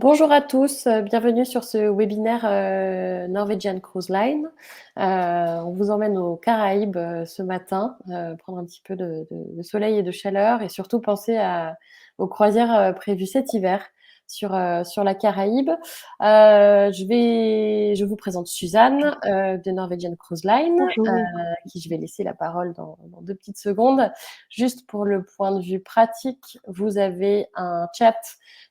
Bonjour à tous, bienvenue sur ce webinaire Norwegian Cruise Line. On vous emmène aux Caraïbes ce matin, prendre un petit peu de soleil et de chaleur et surtout penser aux croisières prévues cet hiver sur la Caraïbe. Je vous présente Suzanne de Norwegian Cruise Line, Bonjour. à qui je vais laisser la parole dans 2 petites secondes. Juste pour le point de vue pratique, vous avez un chat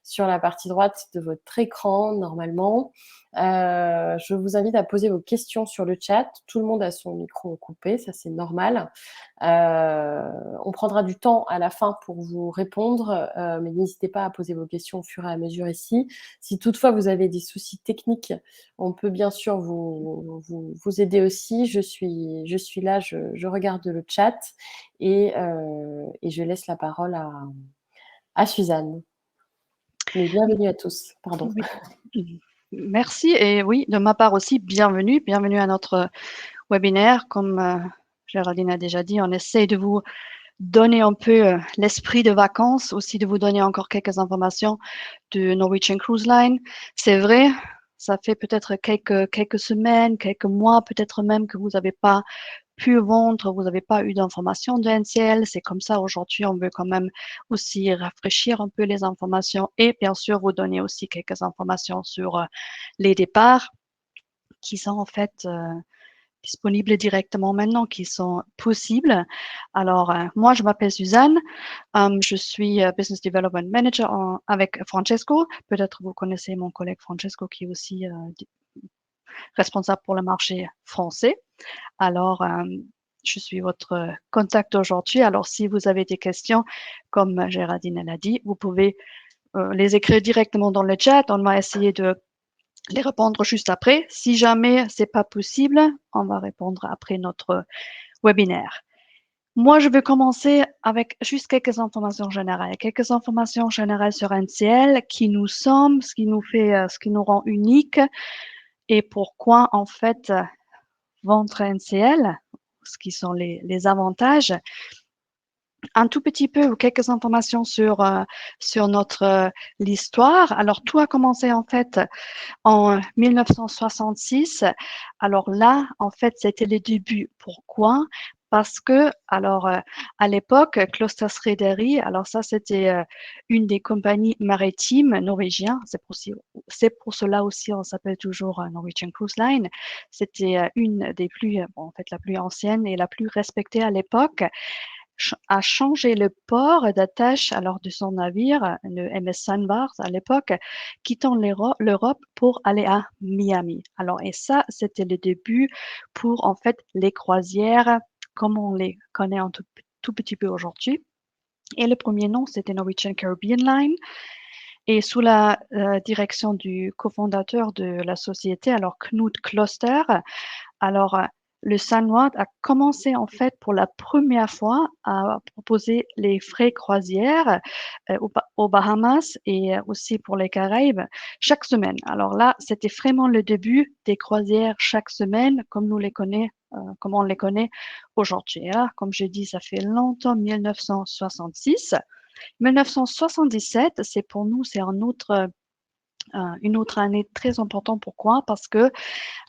sur la partie droite de votre écran, normalement. Je vous invite à poser vos questions sur le chat. Tout le monde a son micro coupé, ça c'est normal. On prendra du temps à la fin pour vous répondre, mais n'hésitez pas à poser vos questions au fur et à mesure ici. Si toutefois vous avez des soucis techniques, on peut bien sûr vous aider aussi. Je suis là, je regarde le chat et je laisse la parole à Suzanne. Mais bienvenue à tous, pardon. Oui. Merci et oui, de ma part aussi, bienvenue. Bienvenue à notre webinaire. Comme Géraldine a déjà dit, on essaie de vous donner un peu l'esprit de vacances, aussi de vous donner encore quelques informations de Norwegian Cruise Line. C'est vrai, ça fait peut-être quelques semaines, quelques mois, peut-être même que vous n'avez pas pu vendre, vous n'avez pas eu d'informations de NCL. C'est comme ça aujourd'hui, on veut quand même aussi rafraîchir un peu les informations et bien sûr vous donner aussi quelques informations sur les départs qui sont en fait disponibles directement maintenant, qui sont possibles. Alors, moi, je m'appelle Suzanne. Je suis Business Development Manager avec Francesco. Peut-être vous connaissez mon collègue Francesco qui est aussi responsable pour le marché français. Alors, je suis votre contact aujourd'hui. Alors, si vous avez des questions, comme Géraldine l'a dit, vous pouvez les écrire directement dans le chat. On va essayer de les répondre juste après. Si jamais c'est pas possible, on va répondre après notre webinaire. Moi, je vais commencer avec juste quelques informations générales. Quelques informations générales sur NCL, qui nous sommes, ce qui nous fait, ce qui nous rend unique et pourquoi, en fait, vendre NCL, ce qui sont les avantages. Un tout petit peu ou quelques informations sur notre l'histoire. Alors, tout a commencé en fait en 1966. Alors là, en fait, c'était les débuts. Pourquoi? Parce que, alors, à l'époque, Kloster Rederi, alors ça, c'était une des compagnies maritimes norvégiennes. C'est pour cela aussi, on s'appelle toujours Norwegian Cruise Line. C'était une des plus, bon, en fait, la plus ancienne et la plus respectée à l'époque a changé le port d'attache alors de son navire, le MS Sandbars à l'époque, quittant l'Europe pour aller à Miami. Alors, et ça, c'était le début pour en fait les croisières comme on les connaît un tout petit peu aujourd'hui. Et le premier nom, c'était Norwegian Caribbean Line. Et sous la direction du cofondateur de la société, alors Knut Kloster, alors le Sunward a commencé en fait pour la première fois à proposer les frais croisières aux Bahamas et aussi pour les Caraïbes chaque semaine. Alors là, c'était vraiment le début des croisières chaque semaine comme nous les connaît, comme on les connaît aujourd'hui. Et là, comme je dis, ça fait longtemps, 1966. 1977, c'est pour nous, c'est une autre année très importante. Pourquoi? Parce que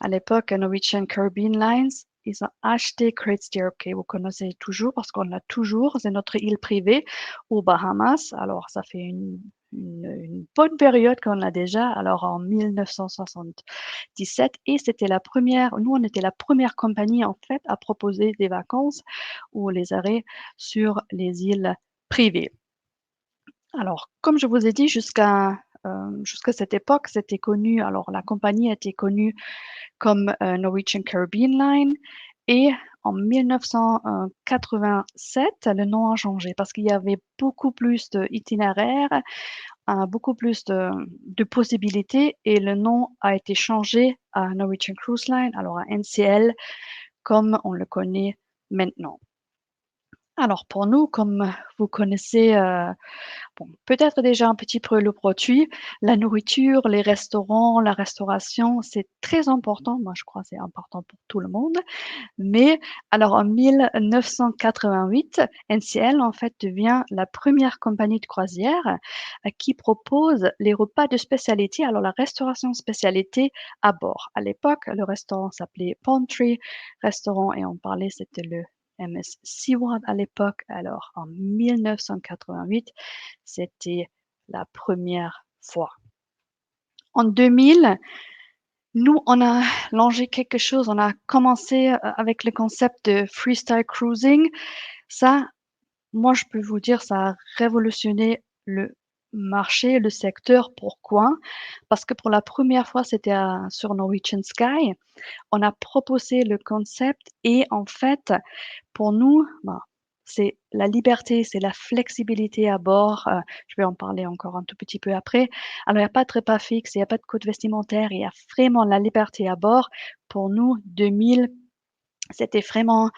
à l'époque, Norwegian Caribbean Lines, ils ont acheté Great Stirrup Cay. Vous connaissez toujours parce qu'on l'a toujours. C'est notre île privée aux Bahamas. Alors, ça fait une bonne période qu'on a déjà. Alors, en 1977. Et c'était la première, nous, on était la première compagnie, en fait, à proposer des vacances ou les arrêts sur les îles privées. Alors, comme je vous ai dit, jusqu'à cette époque, c'était connu, alors la compagnie était connue comme Norwegian Caribbean Line et en 1987, le nom a changé parce qu'il y avait beaucoup plus d'itinéraires, beaucoup plus de possibilités et le nom a été changé à Norwegian Cruise Line, alors à NCL, comme on le connaît maintenant. Alors pour nous, comme vous connaissez, bon, peut-être déjà un petit peu le produit, la nourriture, les restaurants, la restauration, c'est très important. Moi, je crois que c'est important pour tout le monde. Mais alors en 1988, NCL en fait devient la première compagnie de croisière qui propose les repas de spécialité, alors la restauration spécialité à bord. À l'époque, le restaurant s'appelait Pantry Restaurant et on parlait, c'était le MS Seaworld à l'époque. Alors en 1988, c'était la première fois. En 2000, nous, on a lancé quelque chose, on a commencé avec le concept de freestyle cruising. Ça, moi, je peux vous dire, ça a révolutionné le marché, le secteur. Pourquoi? Parce que pour la première fois, c'était sur Norwegian Sky. On a proposé le concept et en fait, pour nous, ben, c'est la liberté, c'est la flexibilité à bord. Je vais en parler encore un tout petit peu après. Alors, il n'y a pas de repas fixe, il n'y a pas de code vestimentaire, il y a vraiment la liberté à bord. Pour nous, 2000, c'était vraiment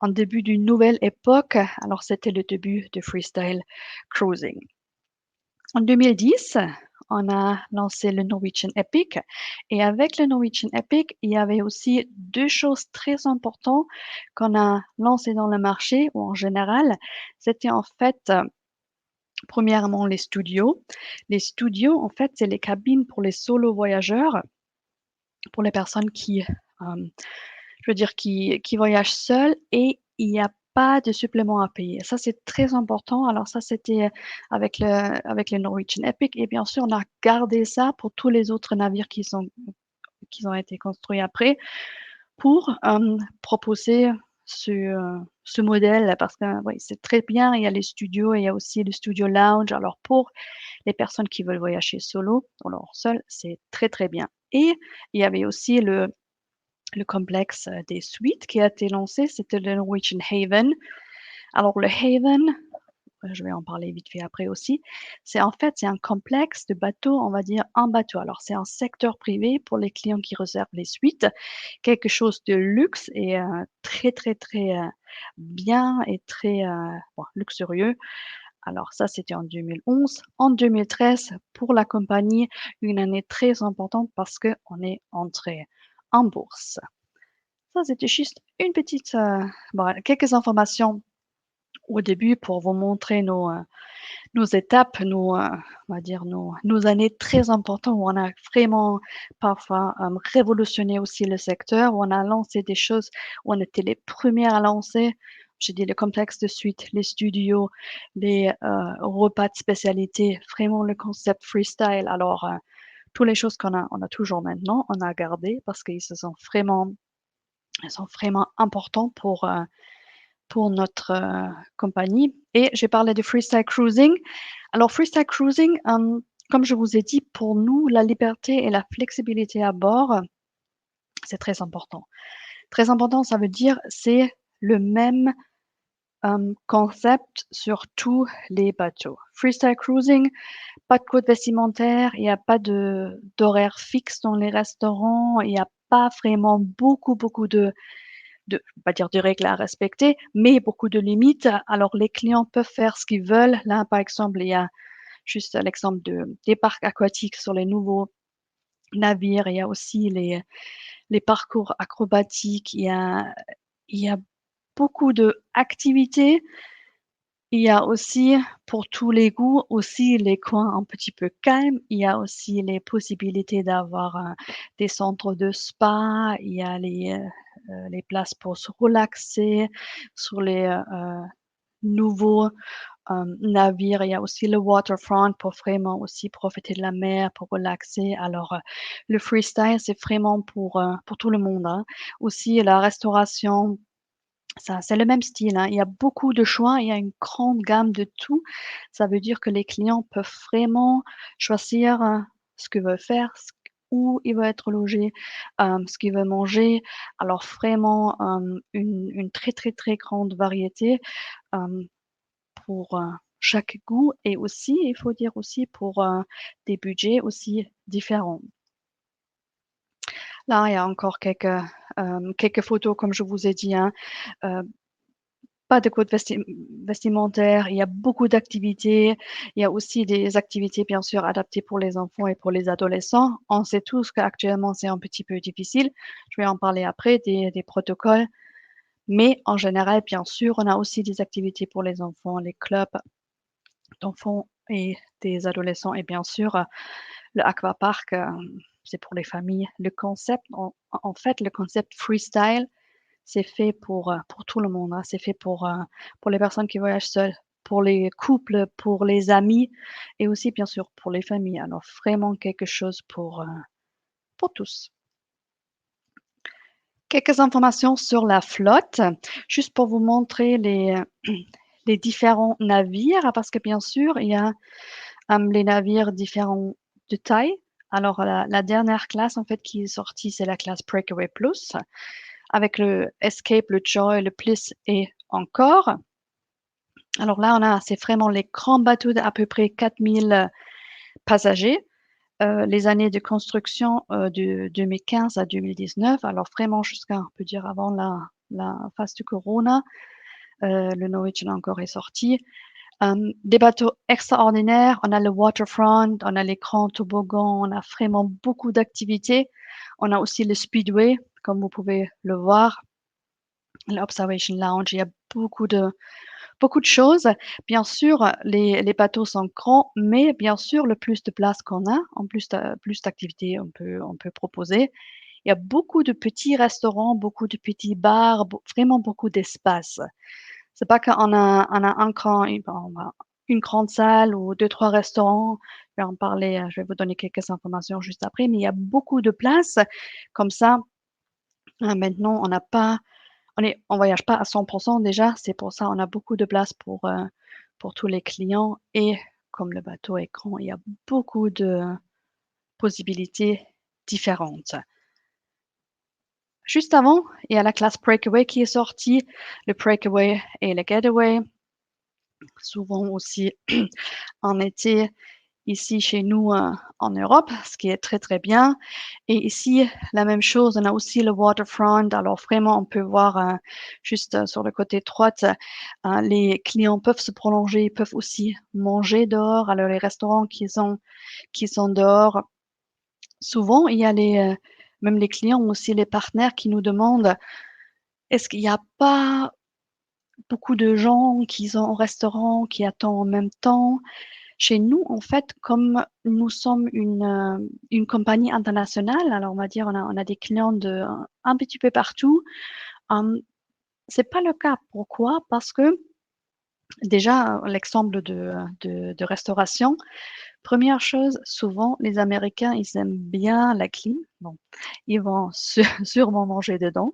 un début d'une nouvelle époque. Alors, c'était le début de freestyle cruising. En 2010, on a lancé le Norwegian Epic. Et avec le Norwegian Epic, il y avait aussi deux choses très importantes qu'on a lancées dans le marché, ou en général. C'était en fait, premièrement, les studios. Les studios, en fait, c'est les cabines pour les solo voyageurs, pour les personnes qui, je veux dire, qui voyagent seules et il n'y a pas de supplément à payer. Ça, c'est très important. Alors ça, c'était avec le Norwegian Epic et bien sûr, on a gardé ça pour tous les autres navires qui ont été construits après pour proposer ce modèle parce que oui, c'est très bien. Il y a les studios, il y a aussi le studio lounge. Alors pour les personnes qui veulent voyager solo, alors seul, c'est très très bien. Et il y avait aussi le complexe des suites qui a été lancé, c'était le Norwegian Haven. Alors le Haven, je vais en parler vite fait après aussi, c'est en fait c'est un complexe de bateaux, on va dire un bateau. Alors c'est un secteur privé pour les clients qui réservent les suites, quelque chose de luxe et très très très bien et très bon, luxurieux. Alors ça, c'était en 2011. En 2013, pour la compagnie, une année très importante parce qu'on est entré en bourse. Ça, c'était juste une petite, bon, quelques informations au début pour vous montrer nos étapes, on va dire nos années très importantes où on a vraiment parfois révolutionné aussi le secteur, où on a lancé des choses, où on était les premières à lancer. J'ai dit le complexe de suite, les studios, les repas de spécialité, vraiment le concept freestyle. Alors, toutes les choses on a toujours maintenant, on a gardé parce qu'ils se sont vraiment elles sont vraiment importants pour notre compagnie. Et j'ai parlé de freestyle cruising. Alors, freestyle cruising, comme je vous ai dit, pour nous, la liberté et la flexibilité à bord, c'est très important. Très important, ça veut dire c'est le même concept sur tous les bateaux. Freestyle cruising, pas de code vestimentaire, il n'y a pas d'horaire fixe dans les restaurants, il n'y a pas vraiment beaucoup pas dire de règles à respecter, mais beaucoup de limites. Alors, les clients peuvent faire ce qu'ils veulent. Là, par exemple, il y a juste l'exemple des parcs aquatiques sur les nouveaux navires. Il y a aussi les parcours acrobatiques. Il y a beaucoup d'activités. Il y a aussi, pour tous les goûts, aussi les coins un petit peu calmes. Il y a aussi les possibilités d'avoir des centres de spa. Il y a les places pour se relaxer sur les nouveaux navires. Il y a aussi le waterfront pour vraiment aussi profiter de la mer, pour relaxer. Alors, le freestyle, c'est vraiment pour tout le monde, hein. Aussi, la restauration, ça, c'est le même style, hein. Il y a beaucoup de choix, il y a une grande gamme de tout. Ça veut dire que les clients peuvent vraiment choisir, ce qu'ils veulent faire, où ils veulent être logés, ce qu'ils veulent manger. Alors vraiment, une très, très, très grande variété, hem, pour, chaque goût et aussi, il faut dire aussi pour, des budgets aussi différents. Là, il y a encore quelques photos comme je vous ai dit, hein, heu pas de code vestimentaire, il y a beaucoup d'activités. Il y a aussi des activités, bien sûr, adaptées pour les enfants et pour les adolescents. On sait tous qu'actuellement, c'est un petit peu difficile. Je vais en parler après, des protocoles. Mais en général, bien sûr, on a aussi des activités pour les enfants, les clubs d'enfants et des adolescents. Et bien sûr, le aquapark, c'est pour les familles. Le concept, en fait, le concept freestyle, c'est fait pour tout le monde, hein. C'est fait pour les personnes qui voyagent seules, pour les couples, pour les amis et aussi, bien sûr, pour les familles. Alors vraiment quelque chose pour tous. Quelques informations sur la flotte, juste pour vous montrer les différents navires, parce que bien sûr, il y a les navires différents de taille. Alors, la dernière classe, en fait, qui est sortie, c'est la classe Breakaway Plus, avec le Escape, le Joy, le Bliss et encore. Alors là, c'est vraiment les grands bateaux d'à peu près 4000 passagers. Les années de construction de 2015 à 2019, alors vraiment jusqu'à, on peut dire, avant la phase du Corona, le Norwegian encore est sorti. Des bateaux extraordinaires, on a le waterfront, on a les grands toboggans, on a vraiment beaucoup d'activités. On a aussi le speedway, comme vous pouvez le voir, l'observation lounge, il y a beaucoup de choses. Bien sûr, les bateaux sont grands, mais bien sûr, le plus de place qu'on a, en plus d'activités on peut proposer. Il y a beaucoup de petits restaurants, beaucoup de petits bars, vraiment beaucoup d'espace. C'est pas qu'on a une grande salle ou deux, trois restaurants. Je vais en parler, je vais vous donner quelques informations juste après, mais il y a beaucoup de place. Comme ça, maintenant, on voyage pas à 100% déjà. C'est pour ça on a beaucoup de place pour tous les clients. Et comme le bateau est grand, il y a beaucoup de possibilités différentes. Juste avant, il y a la classe Breakaway qui est sortie, le Breakaway et le Getaway. Souvent aussi en été, ici chez nous en Europe, ce qui est très très bien. Et ici, la même chose, on a aussi le waterfront. Alors vraiment, on peut voir juste sur le côté droite, les clients peuvent se prolonger, ils peuvent aussi manger dehors. Alors les restaurants qui sont dehors, souvent il y a même les clients ont aussi les partenaires qui nous demandent est-ce qu'il n'y a pas beaucoup de gens qui sont au restaurant, qui attendent en même temps? Chez nous, en fait, comme nous sommes une compagnie internationale, alors on va dire on a des clients un petit peu partout. C'est pas le cas. Pourquoi? Parce que déjà, l'exemple de restauration, première chose, souvent les Américains, ils aiment bien la clim. Bon, ils vont sûrement manger dedans.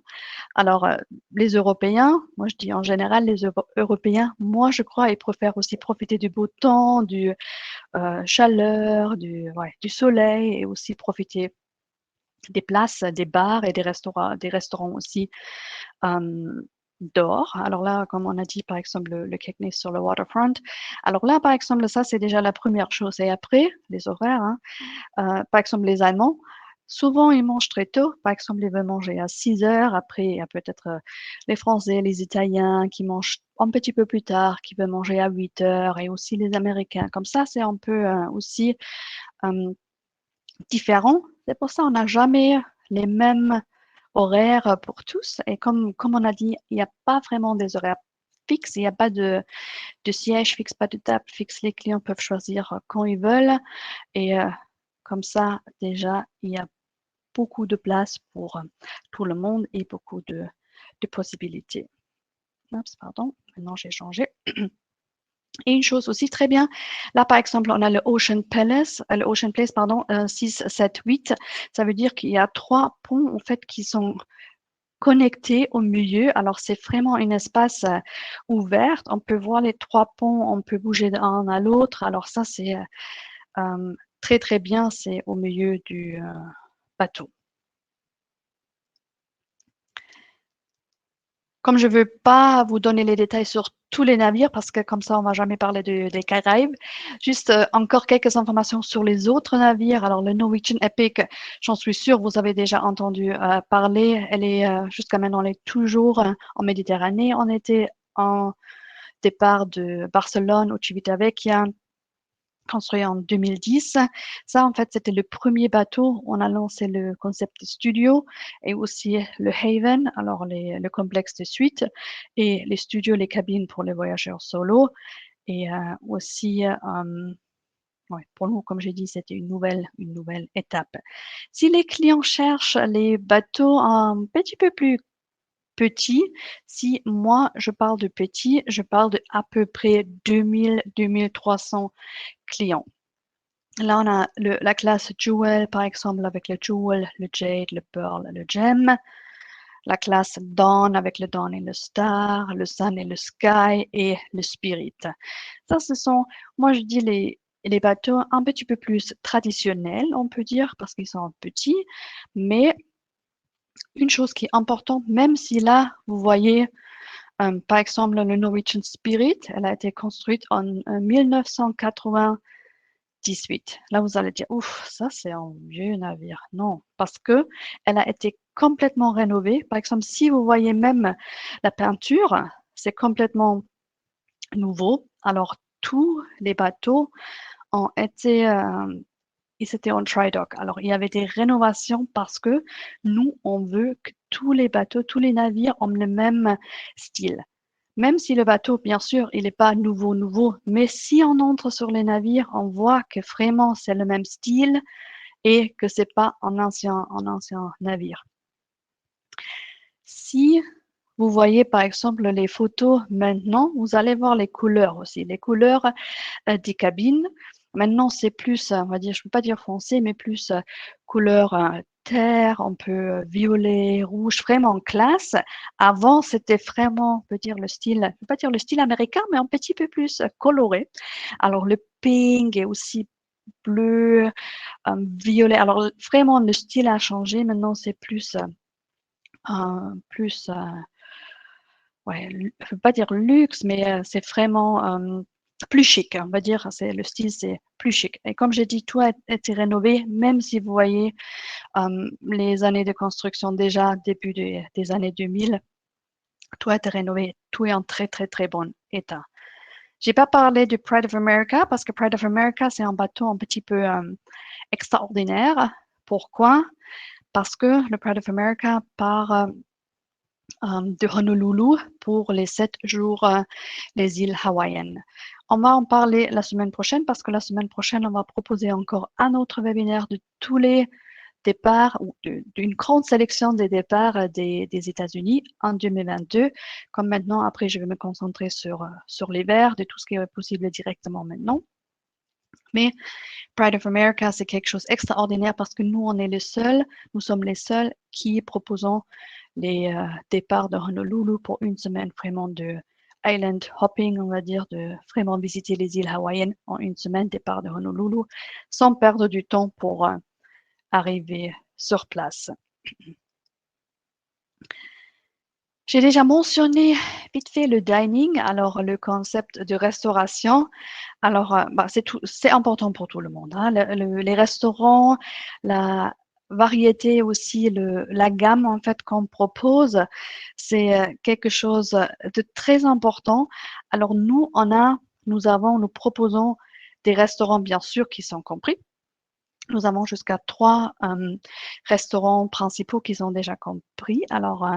Alors, les Européens, moi je dis en général les Européens, moi je crois, ils préfèrent aussi profiter du beau temps, du chaleur, du soleil et aussi profiter des places, des bars et des restaurants aussi dehors. Alors là, comme on a dit, par exemple, le Caithness sur le waterfront. Alors là, par exemple, ça, c'est déjà la première chose. Et après, les horaires, hein, par exemple, les Allemands, souvent, ils mangent très tôt. Par exemple, ils veulent manger à 6 heures. Après, il y a peut-être les Français, les Italiens qui mangent un petit peu plus tard, qui veulent manger à 8 heures, et aussi les Américains. Comme ça, c'est un peu aussi différent. C'est pour ça qu'on n'a jamais les mêmes horaires pour tous. Et comme on a dit, il n'y a pas vraiment des horaires fixes. Il n'y a pas de siège fixe, pas de table fixe. Les clients peuvent choisir quand ils veulent. Et comme ça, déjà, il y a beaucoup de place pour tout le monde et beaucoup de possibilités. Oups, pardon, maintenant j'ai changé. Et une chose aussi très bien, là par exemple, on a le Ocean Place, pardon, 6, 7, 8. Ça veut dire qu'il y a 3 ponts en fait qui sont connectés au milieu. Alors c'est vraiment un espace ouvert. On peut voir les 3 ponts, on peut bouger d'un à l'autre. Alors ça c'est très très bien, c'est au milieu du bateau. Comme je ne veux pas vous donner les détails sur tous les navires, parce que comme ça, on ne va jamais parler des Caraïbes, juste encore quelques informations sur les autres navires. Alors, le Norwegian Epic, j'en suis sûre, vous avez déjà entendu parler. Elle est, jusqu'à maintenant, elle est toujours en Méditerranée en été, un départ de Barcelone au Civitavecchia, construit en 2010. Ça, en fait, c'était le premier bateau. On a lancé le concept de studio et aussi le Haven, alors le complexe de suite, et les studios, les cabines pour les voyageurs solo. Et aussi, ouais, pour nous, comme j'ai dit, c'était une nouvelle étape. Si les clients cherchent les bateaux un petit peu plus petits, si moi je parle de petits, je parle de à peu près 2000-2300 clients. Là, on a la classe Jewel, par exemple, avec le Jewel, le Jade, le Pearl, le Gem. La classe Dawn avec le Dawn et le Star, le Sun et le Sky et le Spirit. Ça, ce sont, moi je dis les bateaux un petit peu plus traditionnels, on peut dire, parce qu'ils sont petits. Mais une chose qui est importante, même si là, vous voyez, par exemple, le Norwegian Spirit, elle a été construite en 1998. Là, vous allez dire, ouf, ça c'est un vieux navire. Non, parce que elle a été complètement rénovée. Par exemple, si vous voyez même la peinture, c'est complètement nouveau. Alors, tous les bateaux ont été, ils étaient en dry dock. Alors, il y avait des rénovations parce que nous, on veut que tous les bateaux, tous les navires ont le même style. Même si le bateau, bien sûr, il n'est pas nouveau, mais si on entre sur les navires, on voit que vraiment c'est le même style et que c'est pas un ancien navire. Si vous voyez par exemple les photos maintenant, vous allez voir les couleurs aussi, les couleurs des cabines. Maintenant, c'est plus, on va dire, je ne peux pas dire foncé, mais plus couleur terre, un peu violet, rouge, vraiment classe. Avant, c'était vraiment, on peut dire le style, je ne peux pas dire le style américain, mais un petit peu plus coloré. Alors, le pink est aussi bleu, violet. Alors, vraiment, le style a changé. Maintenant, c'est plus, plus ouais, je ne veux pas dire luxe, mais c'est vraiment plus chic. On va dire, c'est le style, c'est plus chic. Et comme j'ai dit, tout a été rénové, même si vous voyez les années de construction déjà, début des années 2000, tout a été rénové, tout est en très bon état. J'ai pas parlé du Pride of America parce que Pride of America, c'est un bateau un petit peu extraordinaire. Pourquoi? Parce que le Pride of America part de Honolulu pour les 7 jours les îles hawaïennes. On va en parler la semaine prochaine parce que la semaine prochaine, on va proposer encore un autre webinaire de tous les départs ou d'une grande sélection des départs des États-Unis en 2022. Comme maintenant, après, je vais me concentrer sur l'hiver, de tout ce qui est possible directement maintenant. Mais Pride of America, c'est quelque chose d'extraordinaire parce que nous, on est les seuls, nous sommes les seuls qui proposons les départs de Honolulu pour une semaine vraiment de island hopping, on va dire, de vraiment visiter les îles hawaïennes en une semaine, départ de Honolulu, sans perdre du temps pour arriver sur place. J'ai déjà mentionné vite fait le dining, alors le concept de restauration. Alors, c'est important pour tout le monde, hein. Les restaurants, la variété aussi, la gamme en fait qu'on propose, c'est quelque chose de très important. Alors nous proposons des restaurants bien sûr qui sont compris. Nous avons jusqu'à 3 restaurants principaux qui sont déjà compris. Alors,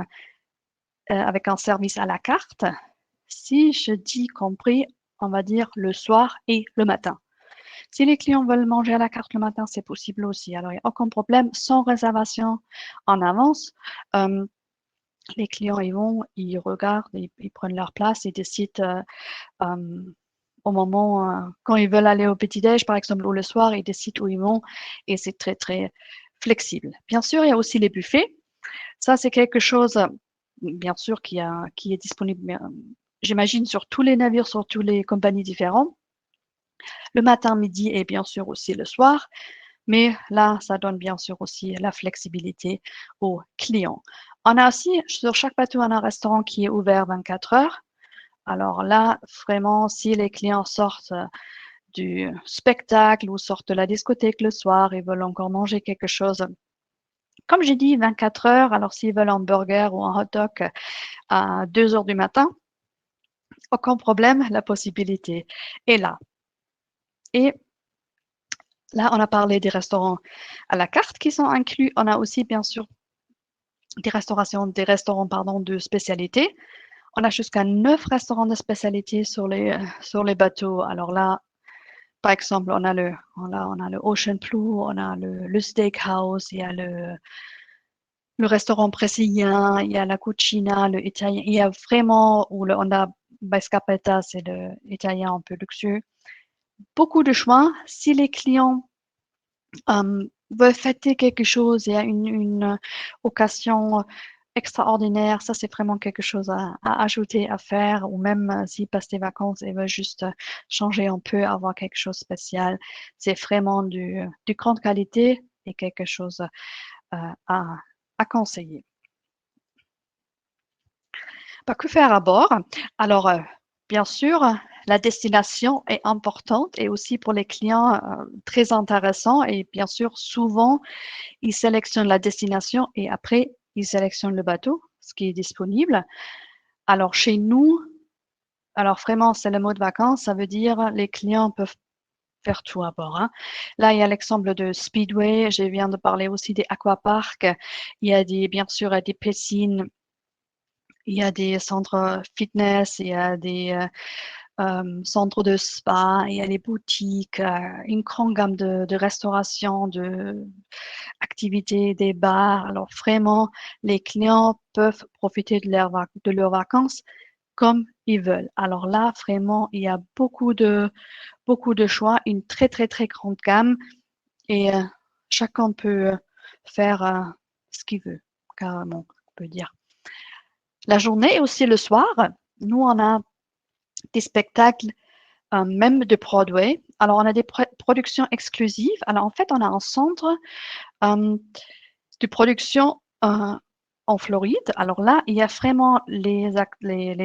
avec un service à la carte. Si je dis compris, on va dire le soir et le matin. Si les clients veulent manger à la carte le matin, c'est possible aussi. Alors, il n'y a aucun problème, sans réservation en avance. Les clients, ils regardent, ils prennent leur place, ils décident au moment, quand ils veulent aller au petit-déj, par exemple, ou le soir, ils décident où ils vont et c'est très flexible. Bien sûr, il y a aussi les buffets. Ça, c'est quelque chose, bien sûr, qui est disponible, j'imagine, sur tous les navires, sur toutes les compagnies différentes. Le matin, midi et bien sûr aussi le soir. Mais là, ça donne bien sûr aussi la flexibilité aux clients. On a aussi, sur chaque bateau, on a un restaurant qui est ouvert 24 heures. Alors là, vraiment, si les clients sortent du spectacle ou sortent de la discothèque le soir et veulent encore manger quelque chose, comme j'ai dit, 24 heures. Alors s'ils veulent un burger ou un hot dog à 2 heures du matin, Aucun problème, la possibilité est là. Et là, on a parlé des restaurants à la carte qui sont inclus. On a aussi, bien sûr, des restaurants, pardon, de spécialité. On a jusqu'à 9 restaurants de spécialité sur les bateaux. Alors là, par exemple, on a le Ocean Blue, on a le Steakhouse, il y a le restaurant brésilien, il y a la cucina, le italien. Il y a vraiment, ou le Honda Scarpetta, c'est le italien un peu luxueux. Beaucoup de choix. Si les clients veulent fêter quelque chose, il y a une occasion extraordinaire, ça c'est vraiment quelque chose à ajouter, à faire, ou même s'ils passent des vacances et veulent juste changer un peu, avoir quelque chose de spécial, c'est vraiment du grande qualité et quelque chose à conseiller. Bah, que faire à bord? Alors, bien sûr, la destination est importante et aussi pour les clients très intéressant et bien sûr, souvent, ils sélectionnent la destination et après, ils sélectionnent le bateau, ce qui est disponible. Alors, chez nous, alors vraiment, c'est le mode vacances, ça veut dire les clients peuvent faire tout à bord, hein. Là, il y a l'exemple de Speedway, je viens de parler aussi des aquaparks, il y a bien sûr des piscines, il y a des centres fitness, il y a des centres de spa, il y a les boutiques, une grande gamme de restauration, activités, des bars. Alors vraiment, les clients peuvent profiter de leurs vacances comme ils veulent. Alors là, vraiment, il y a beaucoup de choix, une très, très, très grande gamme et chacun peut faire ce qu'il veut, carrément, on peut dire. La journée et aussi le soir, nous, on a des spectacles même de Broadway. Alors, on a des productions exclusives. Alors, en fait, on a un centre de production en Floride. Alors là, il y a vraiment les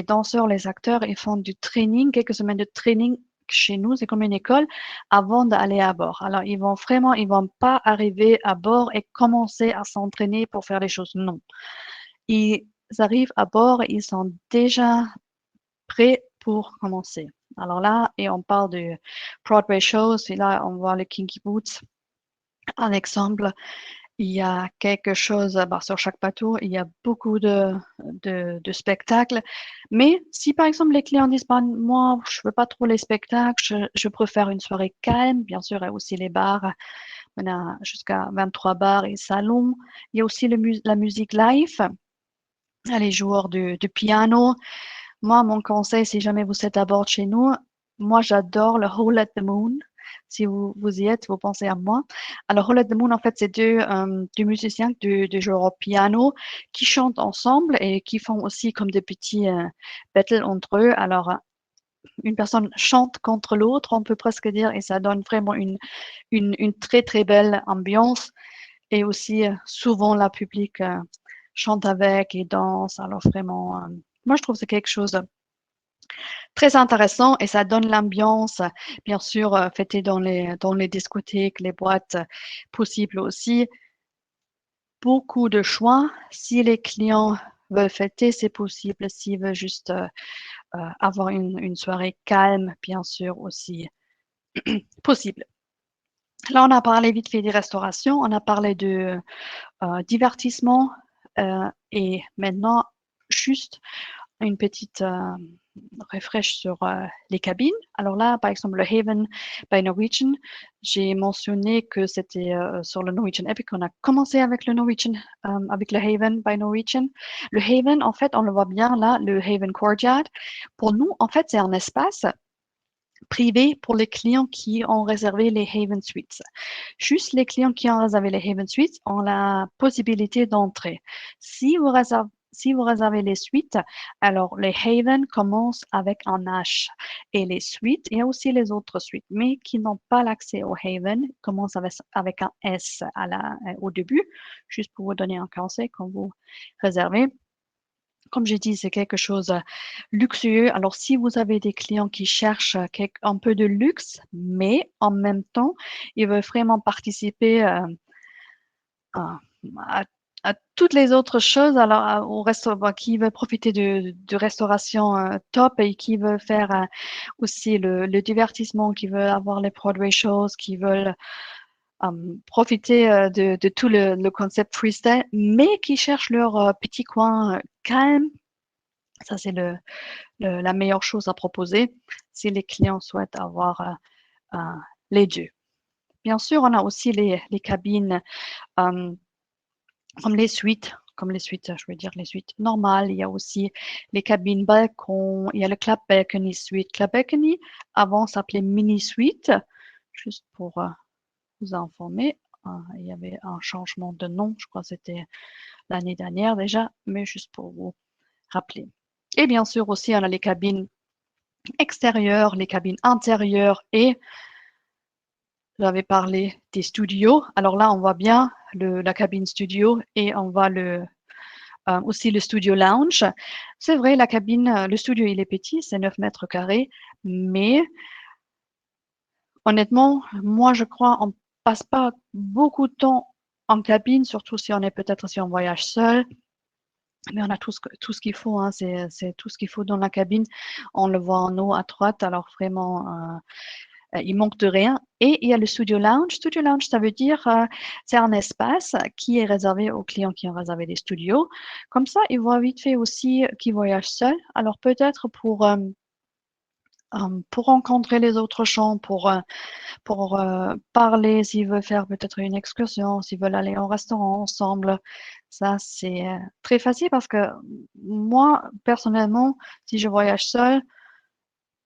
danseurs, les acteurs, ils font du training, quelques semaines de training chez nous, c'est comme une école, avant d'aller à bord. Alors, ils vont pas arriver à bord et commencer à s'entraîner pour faire les choses. Non. Ils arrivent à bord, ils sont déjà prêts pour commencer. Alors là, et on parle de Broadway shows, et là, on voit le Kinky Boots. Un exemple, il y a quelque chose, bah, sur chaque bateau, il y a beaucoup de spectacles. Mais si par exemple les clients disent, bah, moi, je veux pas trop les spectacles, je préfère une soirée calme, bien sûr, il y a aussi les bars. On a jusqu'à 23 bars et salons. Il y a aussi la musique live, les joueurs de piano. Moi, mon conseil, si jamais vous êtes à bord chez nous, moi, j'adore le Hole at the Moon. Si vous y êtes, vous pensez à moi. Alors, Hole at the Moon, en fait, c'est deux musiciens, deux joueurs au piano qui chantent ensemble et qui font aussi comme des petits battles entre eux. Alors, une personne chante contre l'autre, on peut presque dire, et ça donne vraiment une très, très belle ambiance. Et aussi, souvent, la public chante avec et danse. Alors, vraiment, moi, je trouve que c'est quelque chose très intéressant et ça donne l'ambiance, bien sûr, fêtée dans les discothèques, les boîtes possibles aussi. Beaucoup de choix. Si les clients veulent fêter, c'est possible. S'ils veulent juste avoir une soirée calme, bien sûr, aussi possible. Là, on a parlé vite fait des restaurations, on a parlé de divertissement et maintenant, juste une petite refresh sur les cabines. Alors là, par exemple, le Haven by Norwegian, j'ai mentionné que c'était sur le Norwegian Epic. On a commencé avec le Norwegian, avec le Haven by Norwegian. Le Haven, en fait, on le voit bien là, le Haven Courtyard. Pour nous, en fait, c'est un espace privé pour les clients qui ont réservé les Haven Suites. Juste les clients qui ont réservé les Haven Suites ont la possibilité d'entrer. Si vous réservez les suites, alors les Haven commencent avec un H et les suites, il y a aussi les autres suites, mais qui n'ont pas l'accès au Haven, commencent avec un S au début, juste pour vous donner un conseil quand vous réservez. Comme j'ai dit, c'est quelque chose luxueux. Alors, si vous avez des clients qui cherchent un peu de luxe, mais en même temps, ils veulent vraiment participer à Toutes les autres choses, alors au restaurant, qui veut profiter de restauration top et qui veut faire aussi le divertissement, qui veut avoir les Broadway shows, qui veulent profiter de tout le concept freestyle, mais qui cherchent leur petit coin calme. Ça, c'est la meilleure chose à proposer si les clients souhaitent avoir les deux. Bien sûr, on a aussi les cabines comme les suites, je veux dire les suites normales. Il y a aussi les cabines balcon, il y a le Club Balcony Suite. Club Balcony, avant, s'appelait Mini Suite, juste pour vous informer. Il y avait un changement de nom, je crois que c'était l'année dernière déjà, mais juste pour vous rappeler. Et bien sûr aussi, on a les cabines extérieures, les cabines intérieures et j'avais parlé des studios. Alors là, on voit bien la cabine studio et on voit aussi le studio lounge. C'est vrai, la cabine, le studio, il est petit, c'est 9 mètres carrés, mais honnêtement, moi, je crois, on passe pas beaucoup de temps en cabine, surtout si on est peut-être si on voyage seul. Mais on a tout ce qu'il faut, hein, c'est tout ce qu'il faut dans la cabine. On le voit en haut à droite, alors vraiment, il manque de rien. Et il y a le studio lounge. Studio lounge, ça veut dire c'est un espace qui est réservé aux clients qui ont réservé des studios. Comme ça, ils voient vite fait aussi qu'ils voyagent seuls. Alors peut-être pour rencontrer les autres gens, pour parler, s'ils veulent faire peut-être une excursion, s'ils veulent aller au restaurant ensemble. Ça, c'est très facile parce que moi, personnellement, si je voyage seule,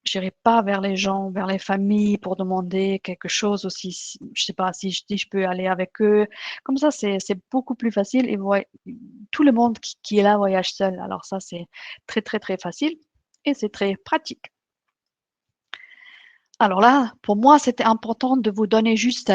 j'irai pas vers les gens, vers les familles pour demander quelque chose aussi. Je sais pas si je dis je peux aller avec eux. Comme ça, c'est beaucoup plus facile et tout le monde qui est là voyage seul. Alors ça, c'est très, très, très facile et c'est très pratique. Alors là, pour moi, c'était important de vous donner juste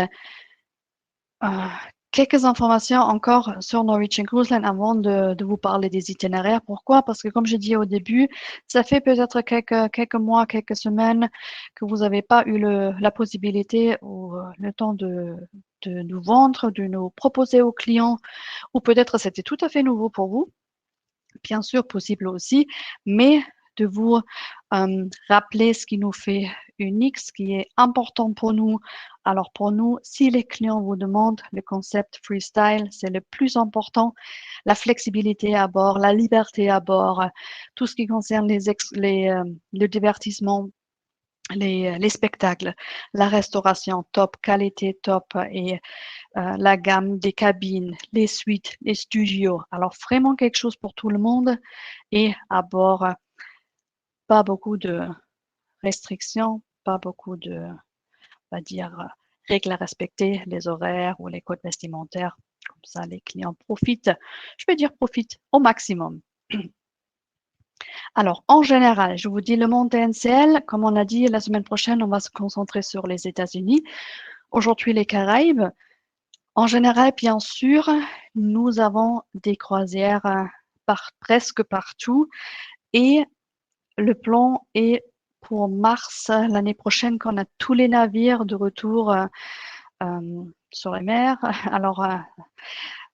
quelques informations encore sur Norwegian Cruise Line avant de vous parler des itinéraires. Pourquoi? Parce que comme je dis au début, ça fait peut-être quelques mois, quelques semaines que vous n'avez pas eu la possibilité ou le temps de nous vendre, de nous proposer aux clients, ou peut-être c'était tout à fait nouveau pour vous. Bien sûr, possible aussi, mais de vous rappeler ce qui nous fait unique, ce qui est important pour nous. Alors pour nous, si les clients vous demandent le concept freestyle, c'est le plus important. La flexibilité à bord, la liberté à bord, tout ce qui concerne le divertissement, les spectacles, la restauration top, qualité top et la gamme des cabines, les suites, les studios. Alors vraiment quelque chose pour tout le monde et à bord, pas beaucoup de restrictions, pas beaucoup de, on va dire, règles à respecter, les horaires ou les codes vestimentaires. Comme ça, les clients profitent, je vais dire profitent au maximum. Alors, en général, je vous dis le monde NCL, comme on a dit, la semaine prochaine, on va se concentrer sur les États-Unis. Aujourd'hui, les Caraïbes. En général, bien sûr, nous avons des croisières presque partout et le plan est pour mars l'année prochaine qu'on a tous les navires de retour sur les mers. Alors,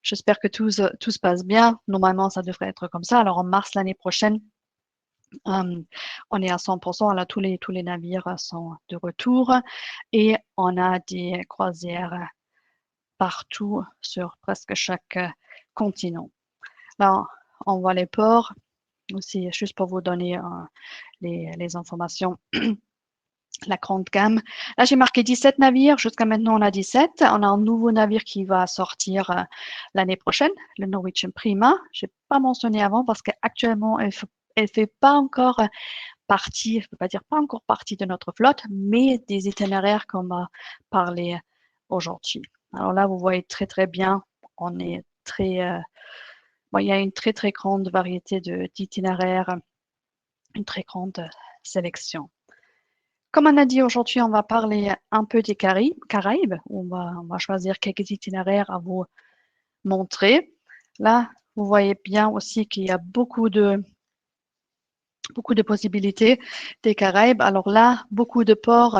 j'espère que tout se passe bien. Normalement, ça devrait être comme ça. Alors, en mars l'année prochaine, on est à 100%. Alors, tous les navires sont de retour et on a des croisières partout sur presque chaque continent. Là, on voit les ports aussi, juste pour vous donner les informations. La grande gamme. Là, j'ai marqué 17 navires. Jusqu'à maintenant, on a 17. On a un nouveau navire qui va sortir l'année prochaine, le Norwegian Prima. Je n'ai pas mentionné avant parce qu'actuellement, elle ne fait pas encore partie, je ne peux pas dire pas encore partie de notre flotte, mais des itinéraires qu'on va parler aujourd'hui. Alors là, vous voyez très, très bien, on est très, il y a une très, très grande variété d'itinéraires, une très grande sélection. Comme on a dit aujourd'hui, on va parler un peu des Caraïbes. On va choisir quelques itinéraires à vous montrer. Là, vous voyez bien aussi qu'il y a beaucoup de possibilités des Caraïbes. Alors là, beaucoup de ports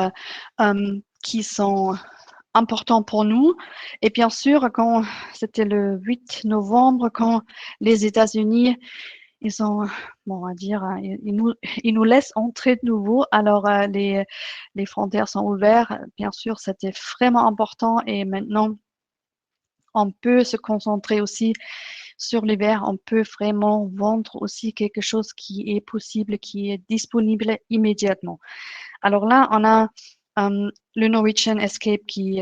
qui sont important pour nous. Et bien sûr, quand c'était le 8 novembre, quand les États-Unis, ils ont, bon, on va dire, ils nous laissent entrer de nouveau. Alors, les frontières sont ouvertes. Bien sûr, c'était vraiment important. Et maintenant, on peut se concentrer aussi sur l'hiver. On peut vraiment vendre aussi quelque chose qui est possible, qui est disponible immédiatement. Alors là, on a le Norwegian Escape qui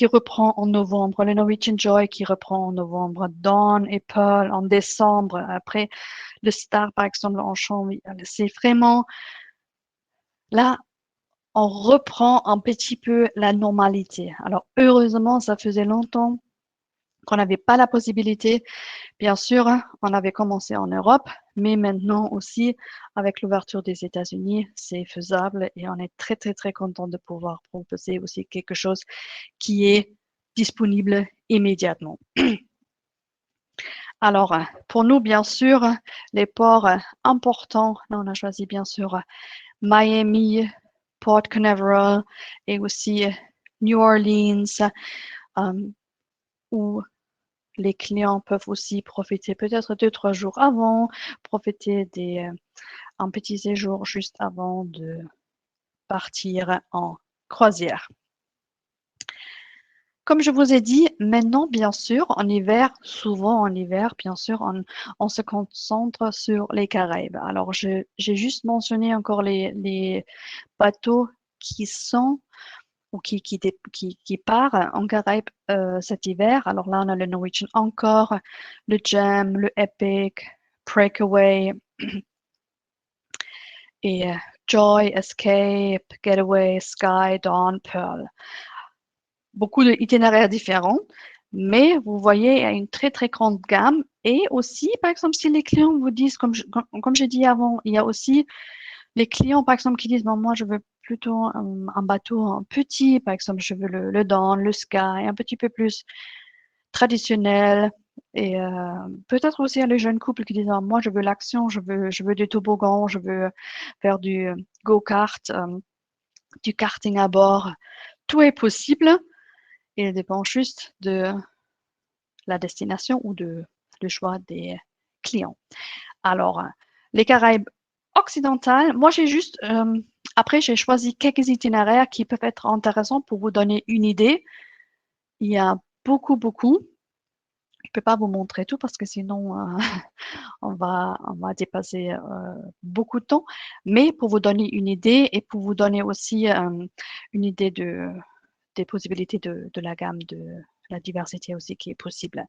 reprend en novembre, le Norwegian Joy qui reprend en novembre, Dawn et Pearl en décembre, après le Star par exemple en janvier. C'est vraiment là, on reprend un petit peu la normalité. Alors heureusement, ça faisait longtemps qu'on n'avait pas la possibilité. Bien sûr, on avait commencé en Europe, mais maintenant aussi, avec l'ouverture des États-Unis, c'est faisable et on est très, très, très content de pouvoir proposer aussi quelque chose qui est disponible immédiatement. Alors, pour nous, bien sûr, les ports importants, là, on a choisi bien sûr Miami, Port Canaveral et aussi New Orleans, où les clients peuvent aussi profiter peut-être 2-3 jours avant, profiter un petit séjour juste avant de partir en croisière. Comme je vous ai dit, maintenant, bien sûr, en hiver, souvent en hiver, bien sûr, on se concentre sur les Caraïbes. Alors, j'ai juste mentionné encore les bateaux qui sont ou qui part en Caraïbes cet hiver. Alors là, on a le Norwegian Encore, le Gem, le Epic, Breakaway et Joy, Escape, Getaway, Sky, Dawn, Pearl. Beaucoup d'itinéraires différents, mais vous voyez, il y a une très, très grande gamme. Et aussi, par exemple, si les clients vous disent, comme j'ai dit avant, il y a aussi les clients, par exemple, qui disent, bon, moi, je veux plutôt un bateau petit, par exemple, je veux le Dawn, le Sky, un petit peu plus traditionnel. Et peut-être aussi il y a les jeunes couples qui disent, ah, moi, je veux l'action, je veux du toboggan, je veux faire du go-kart, du karting à bord. Tout est possible. Il dépend juste de la destination ou du choix des clients. Alors, les Caraïbes occidentales, moi j'ai juste, après j'ai choisi quelques itinéraires qui peuvent être intéressants pour vous donner une idée. Il y a beaucoup, beaucoup. Je ne peux pas vous montrer tout parce que sinon on va dépasser beaucoup de temps. Mais pour vous donner une idée et pour vous donner aussi une idée des possibilités de la gamme, de la diversité aussi qui est possible.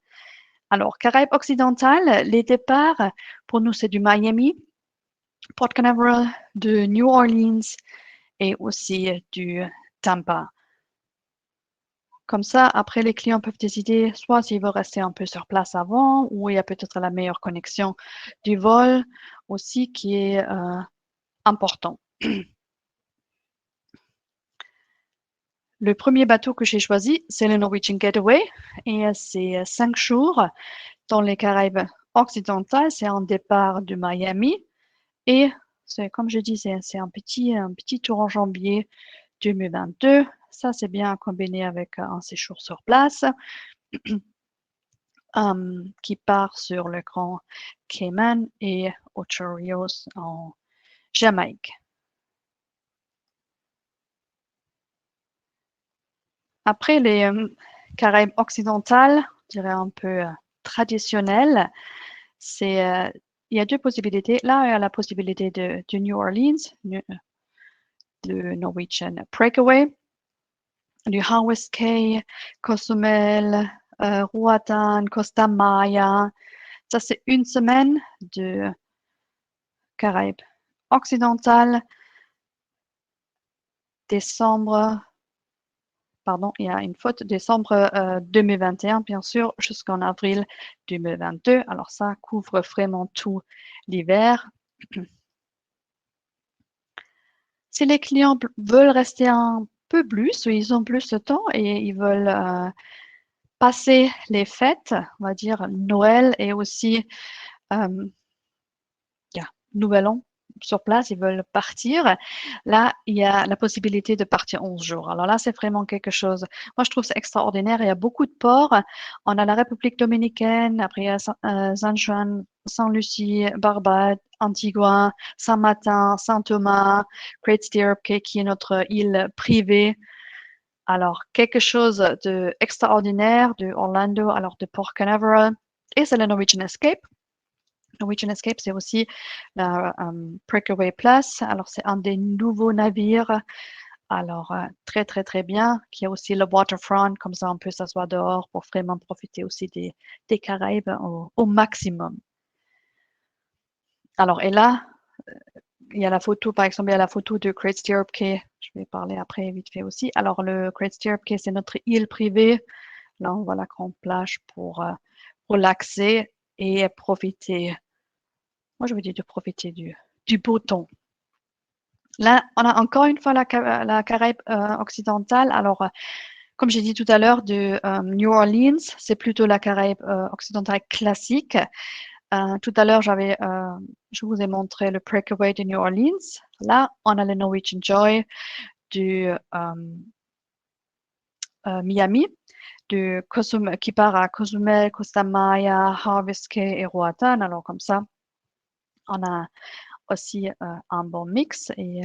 Alors, Caraïbes occidentales, les départs, pour nous, c'est du Miami, Port Canaveral, de New Orleans et aussi du Tampa. Comme ça, après, les clients peuvent décider soit s'ils veulent rester un peu sur place avant, ou il y a peut-être la meilleure connexion du vol aussi qui est important. Le premier bateau que j'ai choisi, c'est le Norwegian Getaway et c'est 5 jours dans les Caraïbes occidentales. C'est un départ de Miami et c'est, comme je disais, c'est un petit tour en janvier 2022. Ça, c'est bien combiné avec un séjour sur place qui part sur le Grand Cayman et Ocho Rios en Jamaïque. Après les Caraïbes occidentales, je dirais un peu traditionnelles, c'est il y a deux possibilités. Là, il y a la possibilité de New Orleans, le Norwegian Breakaway, du Harvest Caye, Cozumel, Roatán, Costa Maya. Ça, c'est une semaine de Caraïbes occidentales, décembre, pardon, il y a une faute, décembre 2021, bien sûr, jusqu'en avril 2022. Alors ça couvre vraiment tout l'hiver. Si les clients veulent rester un peu plus, ou ils ont plus de temps et ils veulent passer les fêtes, on va dire Noël et aussi yeah, Nouvel An, sur place, ils veulent partir. Là, il y a la possibilité de partir 11 jours. Alors là, c'est vraiment quelque chose. Moi, je trouve ça extraordinaire. Il y a beaucoup de ports. On a la République dominicaine, après il y a San Juan, Saint Lucie, Barbade, Antigua, Saint-Martin, Saint-Thomas, Great Stirrup Cay, qui est notre île privée. Alors, quelque chose de extraordinaire de Orlando, alors de Port Canaveral, et c'est le Norwegian Escape. Norwegian Escape, c'est aussi la Breakaway Plus. Alors, c'est un des nouveaux navires. Alors, très, très, très bien. Qui a aussi le waterfront, comme ça, on peut s'asseoir dehors pour vraiment profiter aussi des Caraïbes au maximum. Alors, et là, il y a la photo, par exemple, il y a la photo de Great Stirrup Cay. Je vais parler après vite fait aussi. Alors, le Great Stirrup Cay, c'est notre île privée. Là, on voit la grande plage pour relaxer et profiter. Moi, je veux dire de profiter du beau temps. Là, on a encore une fois la Caraïbe occidentale. Alors, comme j'ai dit tout à l'heure, de New Orleans, c'est plutôt la Caraïbe occidentale classique. Tout à l'heure, je vous ai montré le Breakaway de New Orleans. Là, on a le Norwegian Joy de Miami, qui part à Cozumel, Costa Maya, Harvest Caye et Roatan. Alors, comme ça, on a aussi un bon mix et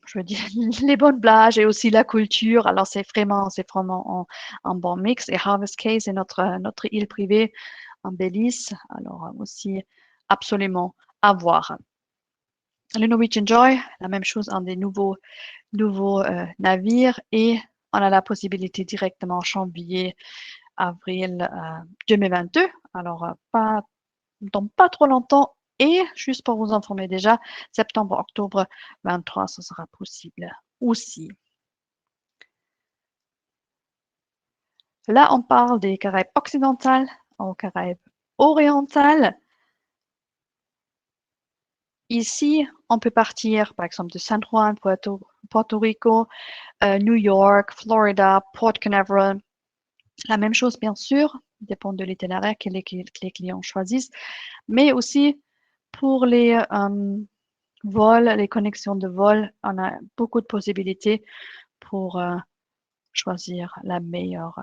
je veux dire, les bonnes plages et aussi la culture. Alors, c'est vraiment un bon mix. Et Harvest Caye, c'est notre île privée en Belize. Alors, aussi, absolument à voir. Le Norwegian Joy, la même chose, un des nouveaux navires. Et on a la possibilité directement en janvier, avril 2022. Alors, dans pas trop longtemps. Et juste pour vous informer déjà, septembre, octobre 23, ce sera possible aussi. Là, on parle des Caraïbes occidentales aux Caraïbes orientales. Ici, on peut partir, par exemple, de San Juan, Puerto Rico, New York, Florida, Port Canaveral. La même chose, bien sûr, dépend de l'itinéraire que les clients choisissent, mais aussi pour les vols, les connexions de vol, on a beaucoup de possibilités pour choisir le meilleur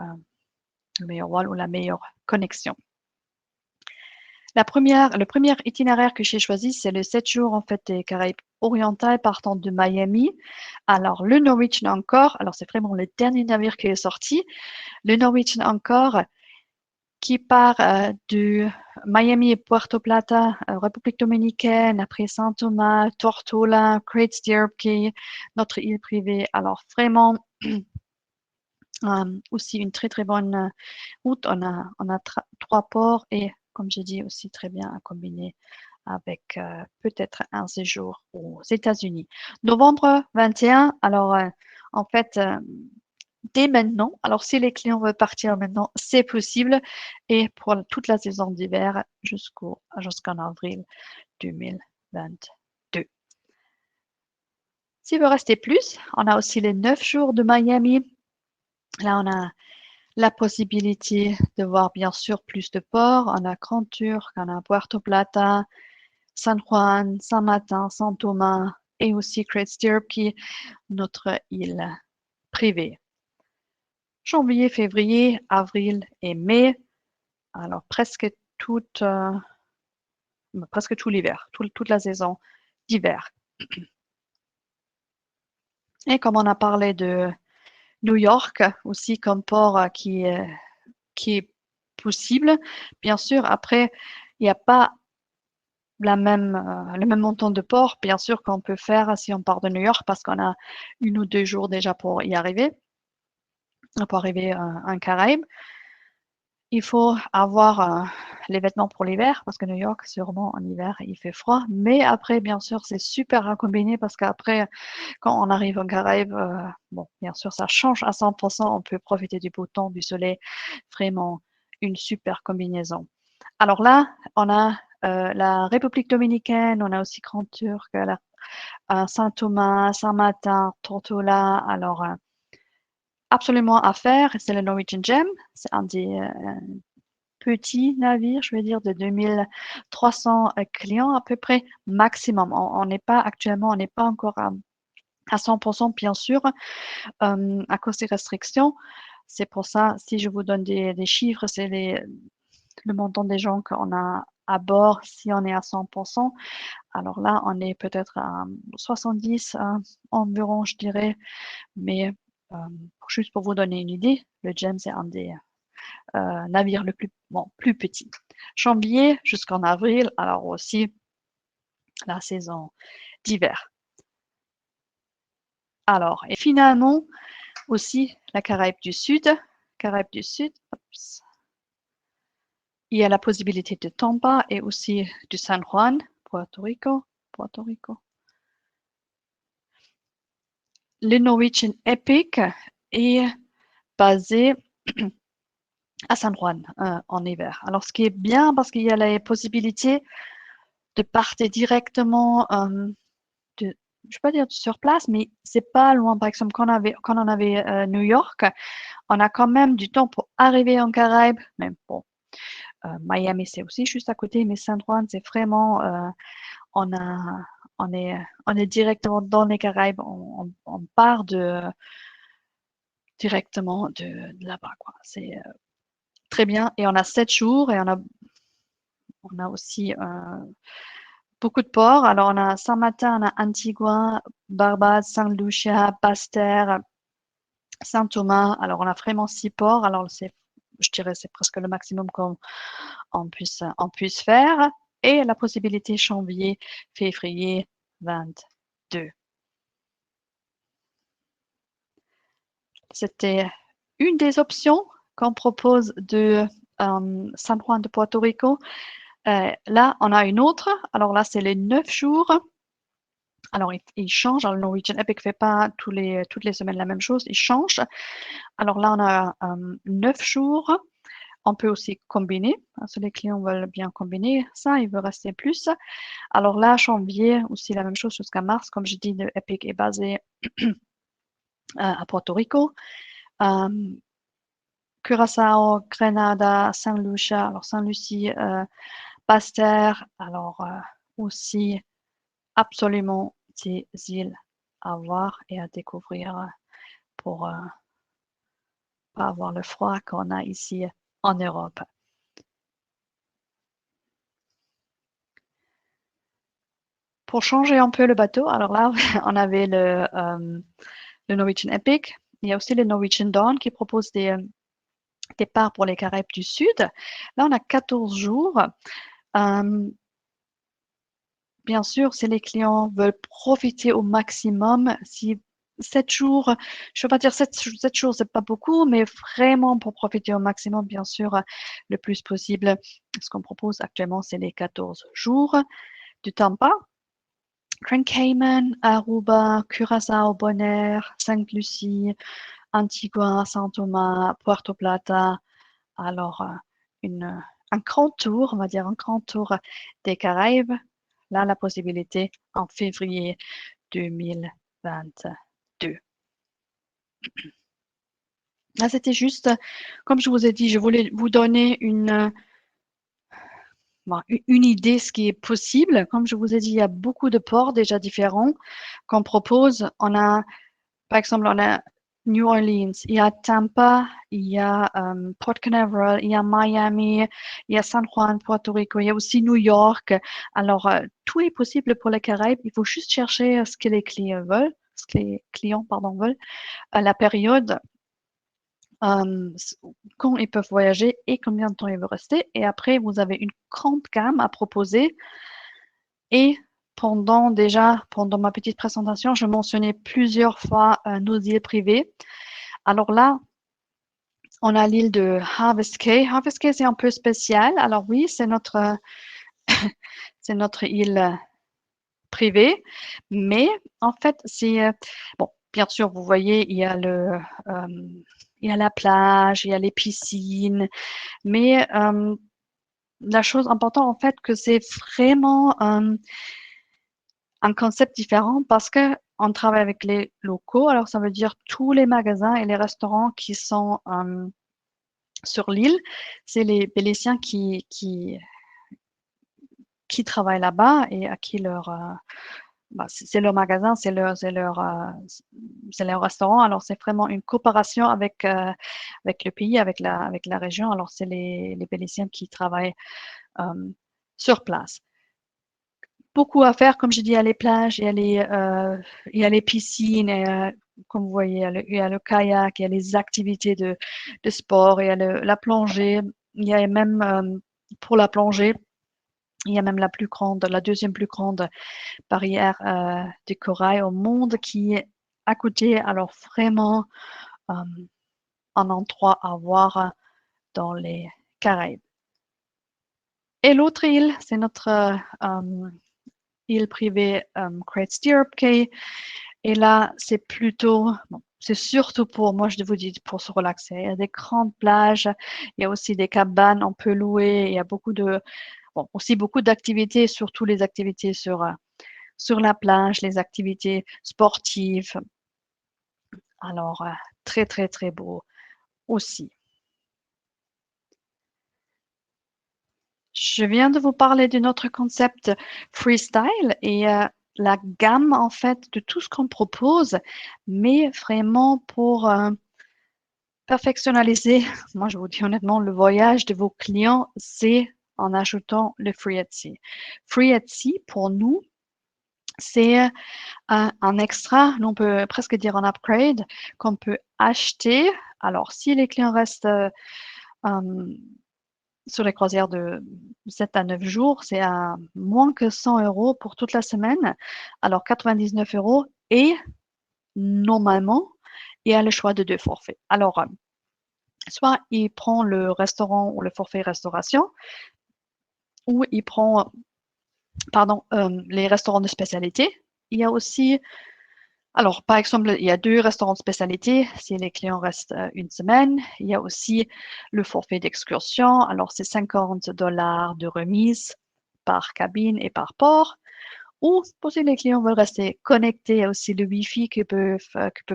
vol ou la meilleure connexion. Le premier itinéraire que j'ai choisi, c'est le 7 jours en fait des Caraïbes orientales partant de Miami. Alors le Norwegian Encore, alors c'est vraiment le dernier navire qui est sorti. Le Norwegian Encore qui part de Miami et Puerto Plata, République dominicaine, après Saint-Thomas, Tortola, Great Stirrup Cay, notre île privée. Alors vraiment aussi une très très bonne route. On a 3 ports et comme j'ai dit aussi très bien à combiner avec peut-être un séjour aux États-Unis. Novembre 21, alors en fait dès maintenant. Alors, si les clients veulent partir maintenant, c'est possible. Et pour toute la saison d'hiver jusqu'en avril 2022. S'il veut rester plus, on a aussi les 9 jours de Miami. Là, on a la possibilité de voir bien sûr plus de ports. On a Grand Turc, on a Puerto Plata, San Juan, Saint-Martin, Saint-Thomas et aussi Great Stirrup Cay, notre île privée. Janvier, février, avril et mai. Alors presque tout l'hiver, toute la saison d'hiver. Et comme on a parlé de New York aussi comme port qui est possible, bien sûr, après, il n'y a pas le même montant de port, bien sûr, qu'on peut faire si on part de New York parce qu'on a 1 ou 2 jours déjà pour y arriver, pour arriver en Caraïbes. Il faut avoir les vêtements pour l'hiver parce que New York, sûrement en hiver, il fait froid. Mais après, bien sûr, c'est super à combiner parce qu'après, quand on arrive en Caraïbes, bon, bien sûr, ça change à 100%. On peut profiter du beau temps, du soleil. Vraiment une super combinaison. Alors là, on a la République dominicaine, on a aussi Grand Turc, Saint-Thomas, Saint-Martin, Tortola. Alors, absolument à faire, c'est le Norwegian Gem. C'est un petits navires, je vais dire de 2300 clients à peu près maximum. On n'est pas actuellement, on n'est pas encore à 100% bien sûr à cause des restrictions. C'est pour ça, si je vous donne des chiffres, c'est le montant des gens qu'on a à bord si on est à 100%. Alors là, on est peut-être à 70 environ, je dirais. Mais juste pour vous donner une idée, le James est un des navires le plus petit. Janvier jusqu'en avril, alors aussi la saison d'hiver. Alors, et finalement, aussi la Caraïbe du Sud. Caraïbe du Sud, oups. Il y a la possibilité de Tampa et aussi du San Juan, Puerto Rico. Le Norwegian Epic est basé à San Juan en hiver. Alors, ce qui est bien parce qu'il y a la possibilité de partir directement je ne vais pas dire sur place, mais c'est pas loin. Par exemple, quand on avait New York, on a quand même du temps pour arriver en Caraïbes. Même bon, Miami, c'est aussi juste à côté, mais San Juan, c'est vraiment, on a, on est directement dans les Caraïbes. On part directement de là-bas, quoi. C'est très bien. Et on a 7 jours et on a aussi beaucoup de ports. Alors, on a Saint-Martin, on a Antigua, Barbade, Saint-Lucia, Basse-Terre, Saint-Thomas. Alors, on a vraiment 6 ports. Alors, je dirais c'est presque le maximum qu'on puisse faire. Et la possibilité janvier, février 22. C'était une des options qu'on propose de San Juan de Puerto Rico. Là, on a une autre. Alors là, c'est les 9 jours. Alors, il change. Alors, le Norwegian Epic ne fait pas toutes les semaines la même chose. Il change. Alors là, on a 9 jours. On peut aussi combiner. Si les clients veulent bien combiner ça, ils veulent rester plus. Alors là, janvier, aussi la même chose jusqu'à mars. Comme je dis, le Epic est basé à Puerto Rico. Curaçao, Grenada, Saint Lucia, alors Saint Lucie, Basse-Terre, alors aussi absolument des îles à voir et à découvrir pour pas avoir le froid qu'on a ici en Europe. Pour changer un peu le bateau, alors là, on avait le Norwegian Epic. Il y a aussi le Norwegian Dawn qui propose des départs pour les Caraïbes du Sud. Là, on a 14 jours. Bien sûr, si les clients veulent profiter au maximum, si 7 jours, je ne veux pas dire 7 jours, c'est pas beaucoup, mais vraiment pour profiter au maximum, bien sûr, le plus possible. Ce qu'on propose actuellement, c'est les 14 jours du Tampa. Grand Cayman, Aruba, Curaçao, Bonaire, Sainte-Lucie, Antigua, Saint-Thomas, Puerto Plata. Alors, un grand tour, on va dire un grand tour des Caraïbes. Là, la possibilité en février 2022. Là, c'était juste, comme je vous ai dit, je voulais vous donner une idée de ce qui est possible. Comme je vous ai dit, il y a beaucoup de ports déjà différents qu'on propose. Par exemple, on a New Orleans, il y a Tampa, il y a Port Canaveral, il y a Miami, il y a San Juan, Puerto Rico, il y a aussi New York. Alors, tout est possible pour les Caraïbes. Il faut juste chercher ce que les clients veulent, à la période quand ils peuvent voyager et combien de temps ils veulent rester. Et après, vous avez une grande gamme à proposer. Et pendant ma petite présentation, je mentionnais plusieurs fois nos îles privées. Alors là, on a l'île de Harvest Caye. Harvest Caye, c'est un peu spécial. Alors oui, c'est notre île privée. Mais en fait, bon, bien sûr, vous voyez, il y a la plage, il y a les piscines. Mais la chose importante, en fait, que c'est vraiment un concept différent parce que on travaille avec les locaux. Alors, ça veut dire tous les magasins et les restaurants qui sont sur l'île. C'est les Bélissiens qui travaillent là-bas et à qui c'est leur magasin, c'est leur restaurant. Alors, c'est vraiment une coopération avec le pays, avec la région. Alors, c'est les Bélissiens qui travaillent sur place. Beaucoup à faire, comme je dis, il y a les plages, il y a les piscines, comme vous voyez, il y a le kayak, il y a les activités de sport, il y a la plongée, il y a même pour la plongée, il y a même la deuxième plus grande barrière de corail au monde qui est à côté. Alors vraiment un endroit à voir dans les Caraïbes. Et l'autre île, c'est notre île privée Great Stirrup Cay. Et là, c'est plutôt, bon, c'est surtout moi je vous dis, pour se relaxer. Il y a des grandes plages, il y a aussi des cabanes, on peut louer, il y a aussi beaucoup d'activités, surtout les activités sur la plage, les activités sportives. Alors, très, très, très beau aussi. Je viens de vous parler de notre concept freestyle et la gamme, en fait, de tout ce qu'on propose, mais vraiment pour perfectionnaliser, moi, je vous dis honnêtement, le voyage de vos clients, c'est en ajoutant le Free Etsy. Free Etsy, pour nous, c'est un extra, on peut presque dire un upgrade, qu'on peut acheter. Alors, si les clients restent sur les croisières de 7 à 9 jours, c'est à moins que 100 € pour toute la semaine. Alors, 99 € et normalement, il y a le choix de 2 forfaits. Alors, soit il prend le restaurant ou le forfait restauration, ou il prend, les restaurants de spécialité. Il y a aussi, alors par exemple, il y a 2 restaurants de spécialité si les clients restent une semaine. Il y a aussi le forfait d'excursion. Alors c'est 50 $ de remise par cabine et par port. Ou pour si les clients veulent rester connectés, il y a aussi le Wi-Fi qu'ils peuvent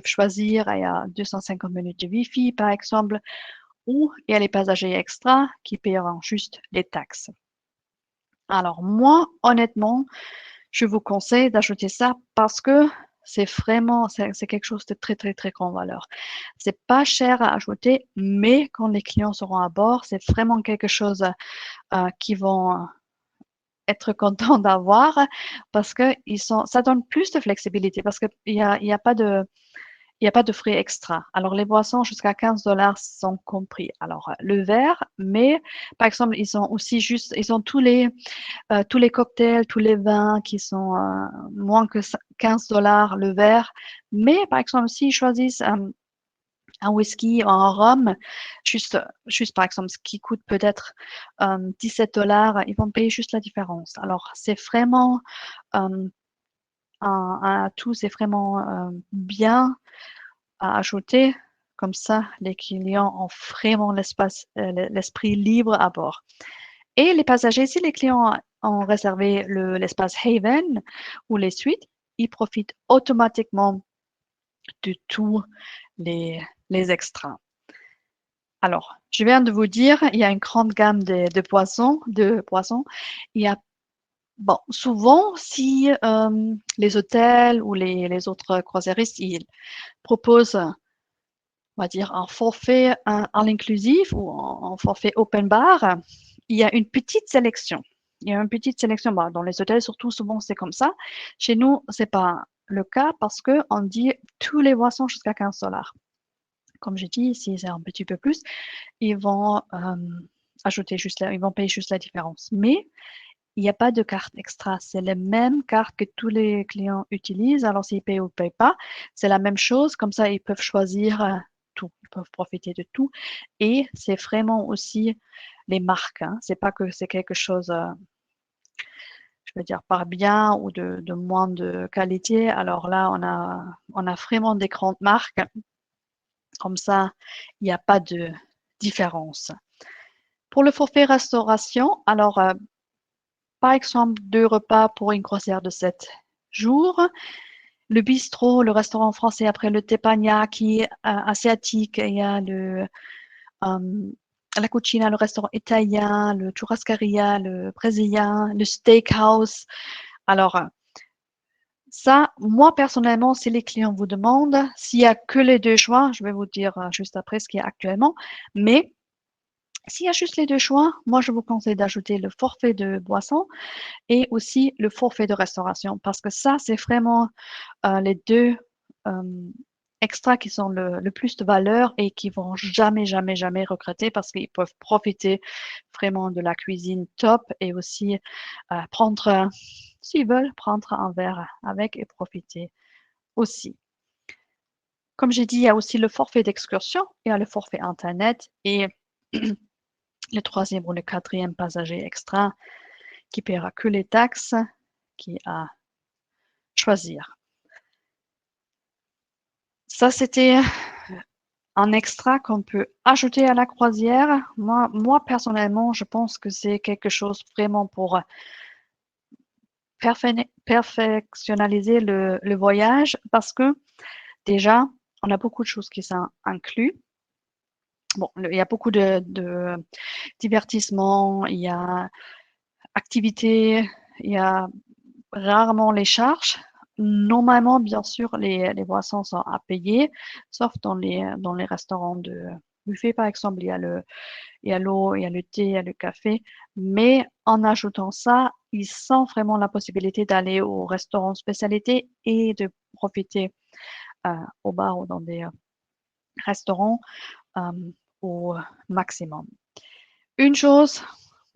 choisir. Il y a 250 minutes de Wi-Fi par exemple. Ou il y a les passagers extra qui paieront juste les taxes. Alors moi, honnêtement, je vous conseille d'ajouter ça parce que c'est quelque chose de très, très, très grande valeur. C'est pas cher à ajouter, mais quand les clients seront à bord, c'est vraiment quelque chose qu'ils vont être contents d'avoir parce que ça donne plus de flexibilité parce qu'il y a pas de frais extra. Alors, les boissons jusqu'à 15 $ sont compris. Alors, le verre, mais par exemple, ils ont tous les cocktails, tous les vins qui sont moins que 15 $ le verre. Mais par exemple, s'ils choisissent un whisky ou un rhum, juste par exemple, ce qui coûte peut-être 17 $, ils vont payer juste la différence. Alors, c'est vraiment un atout, c'est vraiment bien à ajouter. Comme ça, les clients ont vraiment l'esprit libre à bord. Et les passagers, si les clients ont réservé l'espace Haven ou les suites, ils profitent automatiquement de tous les extras. Alors, je viens de vous dire, il y a une grande gamme de boissons. Il y a, bon, souvent, si les hôtels ou les autres croisiéristes, ils proposent, on va dire, un forfait à l'inclusif ou un forfait open bar, il y a une petite sélection. Il y a une petite sélection. Bon, dans les hôtels, surtout, souvent, c'est comme ça. Chez nous, c'est pas le cas parce qu'on dit tous les boissons jusqu'à 15 $. Comme j'ai dit, si c'est un petit peu plus, ils vont ils vont payer juste la différence. Mais il n'y a pas de carte extra. C'est les mêmes cartes que tous les clients utilisent. Alors, s'ils payent ou ne payent pas, c'est la même chose. Comme ça, ils peuvent choisir tout. Ils peuvent profiter de tout. Et c'est vraiment aussi les marques. Hein. C'est pas que c'est quelque chose, je veux dire, par bien ou de moins de qualité. Alors là, on a vraiment des grandes marques. Comme ça, il n'y a pas de différence. Pour le forfait restauration, alors, par exemple, 2 repas pour une croisière de 7 jours. Le bistrot, le restaurant français après le teppanyaki asiatique, il y a la cucina, le restaurant italien, le churrascaria, le brésilien, le steakhouse. Alors, ça, moi personnellement, si les clients vous demandent, s'il y a que les deux choix, je vais vous dire juste après ce qu'il y a actuellement, mais s'il y a juste les deux choix, moi je vous conseille d'ajouter le forfait de boisson et aussi le forfait de restauration parce que ça, c'est vraiment les deux extras qui sont le plus de valeur et qui vont jamais, jamais, jamais regretter parce qu'ils peuvent profiter vraiment de la cuisine top et aussi prendre, s'ils veulent, prendre un verre avec et profiter aussi. Comme j'ai dit, il y a aussi le forfait d'excursion, il y a le forfait internet et le troisième ou le quatrième passager extra qui paiera que les taxes, qui a choisir. Ça, c'était un extra qu'on peut ajouter à la croisière. Moi, personnellement, je pense que c'est quelque chose vraiment pour perfectionnaliser le voyage parce que déjà, on a beaucoup de choses qui sont incluses. Bon, il y a beaucoup de divertissements, il y a activités, il y a rarement les charges. Normalement, bien sûr, les boissons sont à payer, sauf dans les restaurants de buffet, par exemple, il y a l'eau, il y a le thé, il y a le café. Mais en ajoutant ça, ils sentent vraiment la possibilité d'aller au restaurant spécialité et de profiter au bar ou dans des restaurants euh, au maximum. Une chose,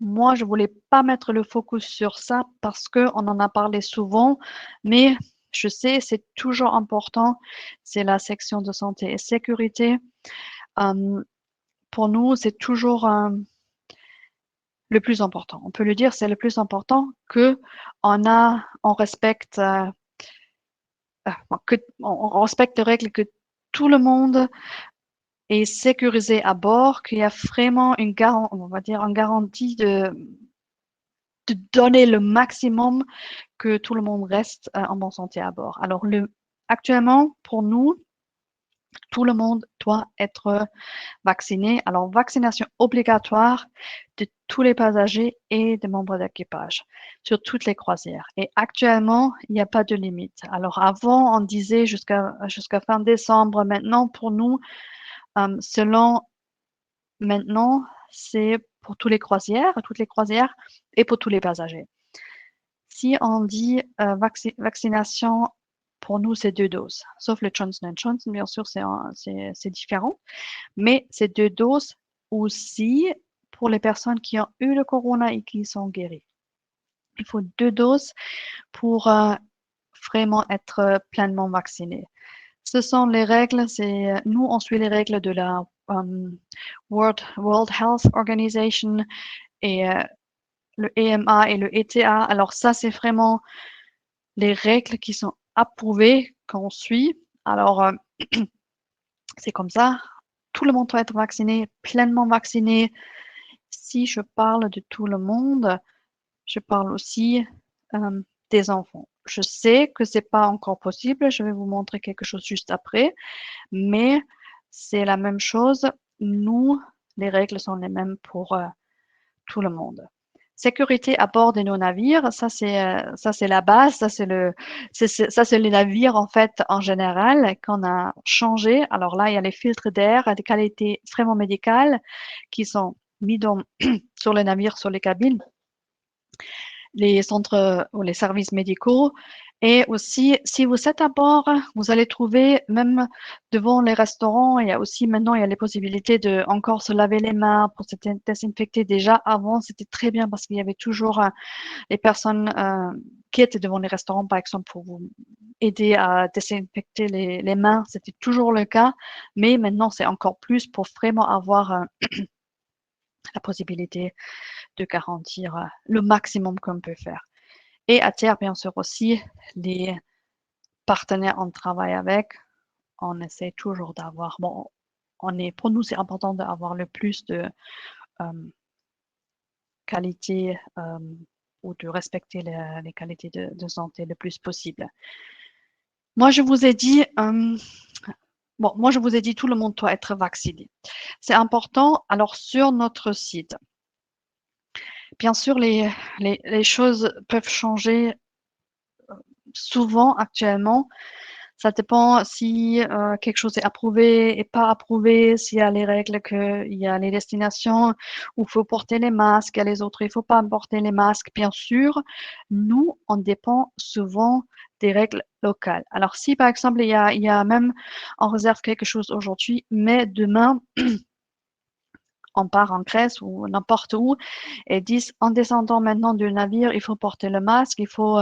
moi, je voulais pas mettre le focus sur ça parce que on en a parlé souvent, mais je sais, c'est toujours important. C'est la section de santé et sécurité. Pour nous, c'est toujours le plus important. On peut le dire, c'est le plus important que on respecte, on respecte les règles que tout le monde est sécurisé à bord, qu'il y a vraiment on va dire, une garantie de donner le maximum que tout le monde reste en bonne santé à bord. Alors, actuellement, pour nous, tout le monde doit être vacciné. Alors, vaccination obligatoire de tous les passagers et des membres d'équipage sur toutes les croisières. Et actuellement, il n'y a pas de limite. Alors, avant, on disait jusqu'à fin décembre. Maintenant, pour nous, selon maintenant, c'est pour toutes les croisières et pour tous les passagers. Si on dit vaccination, pour nous, c'est 2 doses. Sauf le Johnson Johnson, bien sûr, c'est différent. Mais c'est 2 doses aussi pour les personnes qui ont eu le corona et qui sont guéries. Il faut 2 doses pour vraiment être pleinement vacciné. Ce sont les règles, nous, on suit les règles de la World Health Organization et le EMA et le ETA. Alors ça, c'est vraiment les règles qui sont approuvées qu'on suit. Alors, c'est comme ça. Tout le monde doit être vacciné, pleinement vacciné. Si je parle de tout le monde, je parle aussi des enfants. Je sais que c'est pas encore possible. Je vais vous montrer quelque chose juste après, mais c'est la même chose. Nous, les règles sont les mêmes pour tout le monde. Sécurité à bord de nos navires, ça c'est la base, ça c'est les navires en fait en général qu'on a changé. Alors là, il y a les filtres d'air à des qualités vraiment médicales qui sont mis sur les navires, sur les cabines, les centres ou les services médicaux. Et aussi, si vous êtes à bord, vous allez trouver même devant les restaurants, il y a aussi maintenant, il y a les possibilités de encore se laver les mains pour se désinfecter. Déjà, avant, c'était très bien parce qu'il y avait toujours les personnes qui étaient devant les restaurants, par exemple, pour vous aider à désinfecter les mains. C'était toujours le cas, mais maintenant, c'est encore plus pour vraiment avoir la possibilité de garantir le maximum qu'on peut faire. Et à terre, bien sûr aussi, les partenaires on travaille avec, on essaie toujours d'avoir, bon, pour nous, c'est important d'avoir le plus de qualité ou de respecter les qualités de santé le plus possible. Moi, je vous ai dit bon, moi je vous ai dit tout le monde doit être vacciné. C'est important. Alors sur notre site, bien sûr les choses peuvent changer souvent actuellement. Ça dépend si quelque chose est approuvé et pas approuvé, s'il y a les règles, qu'il y a les destinations où il faut porter les masques, il y a les autres, il ne faut pas porter les masques. Bien sûr, nous, on dépend souvent des règles locales. Alors, si par exemple, il y a même, on réserve quelque chose aujourd'hui, mais demain, on part en Grèce ou n'importe où et disent en descendant maintenant du navire, il faut porter le masque, il faut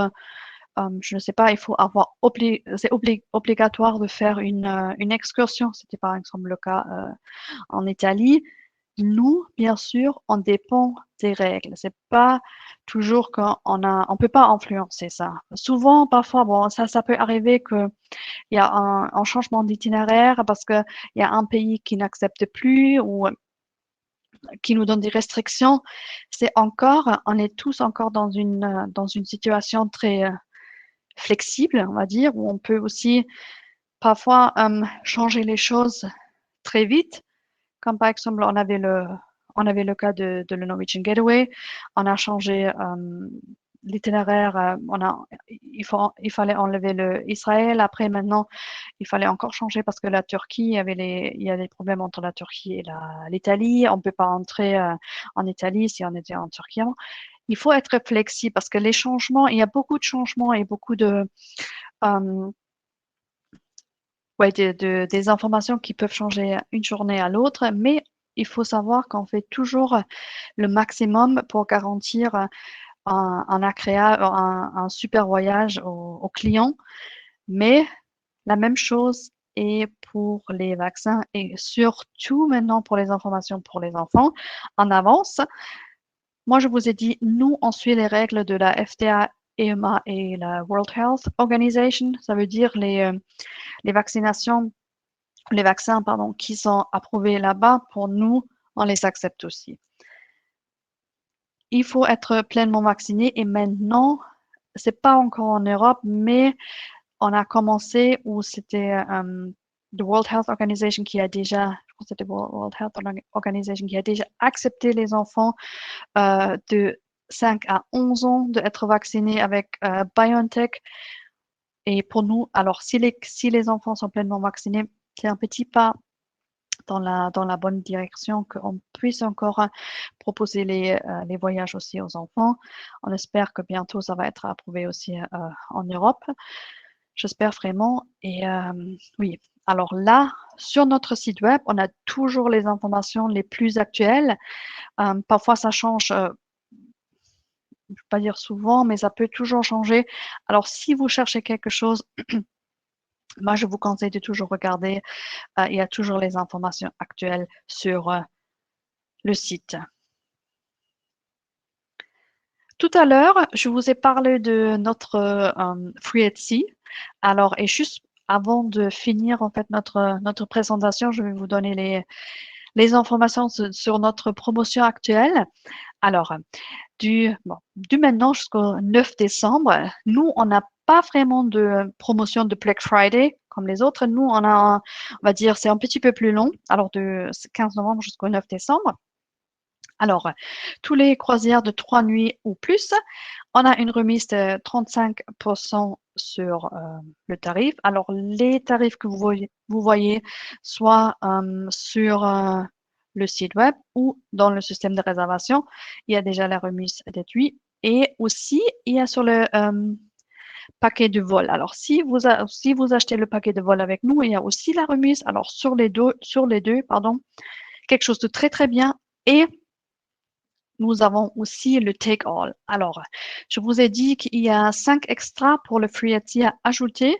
je ne sais pas, il faut avoir obligatoire de faire une excursion. C'était par exemple le cas en Italie. Nous, bien sûr, on dépend des règles. C'est pas toujours on peut pas influencer ça. Souvent, parfois, bon, ça peut arriver qu'il y a un changement d'itinéraire parce qu'il y a un pays qui n'accepte plus ou qui nous donne des restrictions. On est tous encore dans une situation très flexible, on va dire, où on peut aussi parfois changer les choses très vite. Comme par exemple, on avait le cas de le Norwegian Getaway. On a changé l'itinéraire. Il fallait enlever le Israël. Après, maintenant, il fallait encore changer parce que la Turquie, il y a des problèmes entre la Turquie et l'Italie. On ne peut pas entrer en Italie si on était en Turquie avant. Il faut être flexible parce que les changements, il y a beaucoup de changements et beaucoup euh, des informations qui peuvent changer une journée à l'autre, mais il faut savoir qu'on fait toujours le maximum pour garantir un super voyage aux clients. Mais la même chose est pour les vaccins et surtout maintenant pour les informations pour les enfants en avance. Moi, je vous ai dit, nous, on suit les règles de la FDA, EMA et la World Health Organization. Ça veut dire les vaccinations, les vaccins, pardon, qui sont approuvés là-bas, pour nous, on les accepte aussi. Il faut être pleinement vacciné et maintenant, c'est pas encore en Europe, mais on a commencé où c'était the World Health Organization qui a déjà, je crois que c'était World Health Organization qui a déjà accepté les enfants de 5 à 11 ans d'être vaccinés avec BioNTech. Et pour nous, alors si les enfants sont pleinement vaccinés, c'est un petit pas dans la bonne direction, qu'on puisse encore proposer les voyages aussi aux enfants. On espère que bientôt ça va être approuvé aussi en Europe. J'espère vraiment. Et oui, alors là, sur notre site web, on a toujours les informations les plus actuelles. Parfois, ça change, je ne vais pas dire souvent, mais ça peut toujours changer. Alors, si vous cherchez quelque chose, moi, je vous conseille de toujours regarder. Il y a toujours les informations actuelles sur le site. Tout à l'heure, je vous ai parlé de notre Free at Sea. Alors, et juste avant de finir en fait notre présentation, je vais vous donner les informations sur notre promotion actuelle. Alors, du maintenant jusqu'au 9 décembre, nous, on n'a pas vraiment de promotion de Black Friday comme les autres. Nous, on va dire, c'est un petit peu plus long, alors de 15 novembre jusqu'au 9 décembre. Alors, tous les croisières de 3 nuits ou plus, on a une remise de 35% sur le tarif. Alors, les tarifs que vous voyez soit sur le site web ou dans le système de réservation, il y a déjà la remise déduite. Et aussi, il y a sur le paquet de vol. Alors, si vous achetez le paquet de vol avec nous, il y a aussi la remise. Alors, sur les deux, pardon, quelque chose de très, très bien. Et nous avons aussi le Take All. Alors, je vous ai dit qu'il y a 5 extras pour le Free at Sea à ajouter.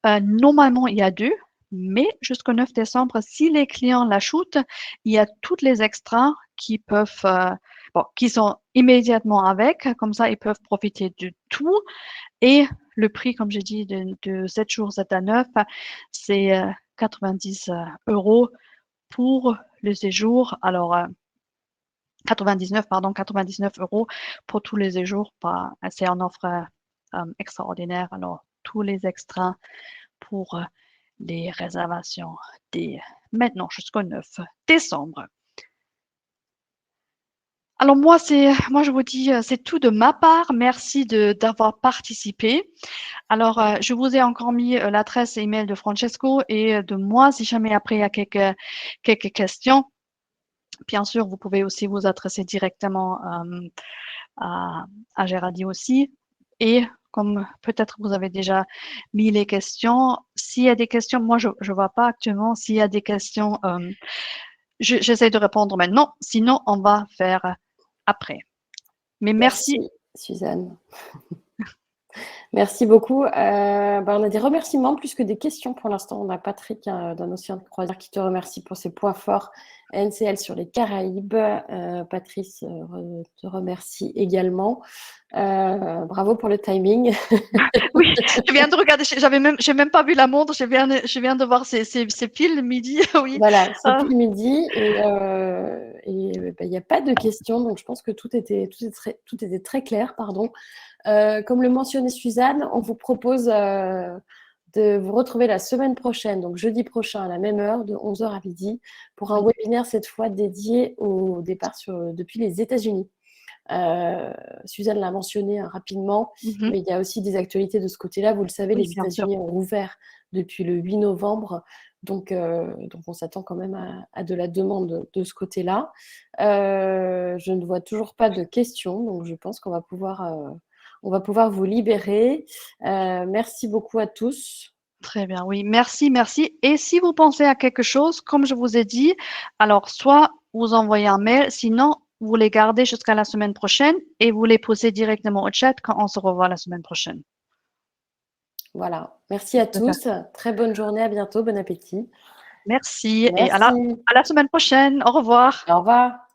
Normalement, il y a 2, mais jusqu'au 9 décembre, si les clients l'ajoutent, il y a toutes les extras qui peuvent, qui sont immédiatement avec. Comme ça, ils peuvent profiter de tout. Et le prix, comme j'ai dit, de 7 jours, 7 à 9, c'est 90 € pour le séjour. Alors, 99, pardon, 99 € pour tous les séjours. C'est une offre extraordinaire. Alors, tous les extras pour les réservations dès maintenant jusqu'au 9 décembre. Alors moi, je vous dis, c'est tout de ma part. Merci d'avoir participé. Alors, je vous ai encore mis l'adresse email de Francesco et de moi si jamais après il y a quelques questions. Bien sûr, vous pouvez aussi vous adresser directement à Géraldine aussi. Et comme peut-être vous avez déjà mis les questions, s'il y a des questions, moi je ne vois pas actuellement, s'il y a des questions, j'essaie de répondre maintenant, sinon on va faire après. Mais merci. Merci, Suzanne. Merci beaucoup. On a des remerciements plus que des questions pour l'instant. On a Patrick d'un Océan de Croisière qui te remercie pour ses points forts NCL sur les Caraïbes. Patrice te remercie également. Bravo pour le timing. Oui, je viens de regarder, j'ai même pas vu la montre, je viens de voir ces piles midi, oui. Voilà, c'est pile midi et il n'y a pas de questions, donc je pense que tout était très clair, pardon. Comme le mentionnait Suzanne, on vous propose de vous retrouver la semaine prochaine, donc jeudi prochain à la même heure, de 11h à midi, pour un webinaire cette fois dédié au départ depuis les États-Unis. Suzanne l'a mentionné rapidement, mais il y a aussi des actualités de ce côté-là. Vous le savez, Oui, les bien sûr. États-Unis ont ouvert depuis le 8 novembre, donc on s'attend quand même à de la demande de ce côté-là. Je ne vois toujours pas de questions, donc je pense qu'on va pouvoir vous libérer. Merci beaucoup à tous. Très bien, oui, merci, merci. Et si vous pensez à quelque chose, comme je vous ai dit, alors soit vous envoyez un mail, sinon vous les gardez jusqu'à la semaine prochaine et vous les posez directement au chat quand on se revoit la semaine prochaine. Voilà, merci à tous. Très bonne journée, à bientôt, bon appétit. Merci et Merci. à la semaine prochaine. Au revoir. Au revoir.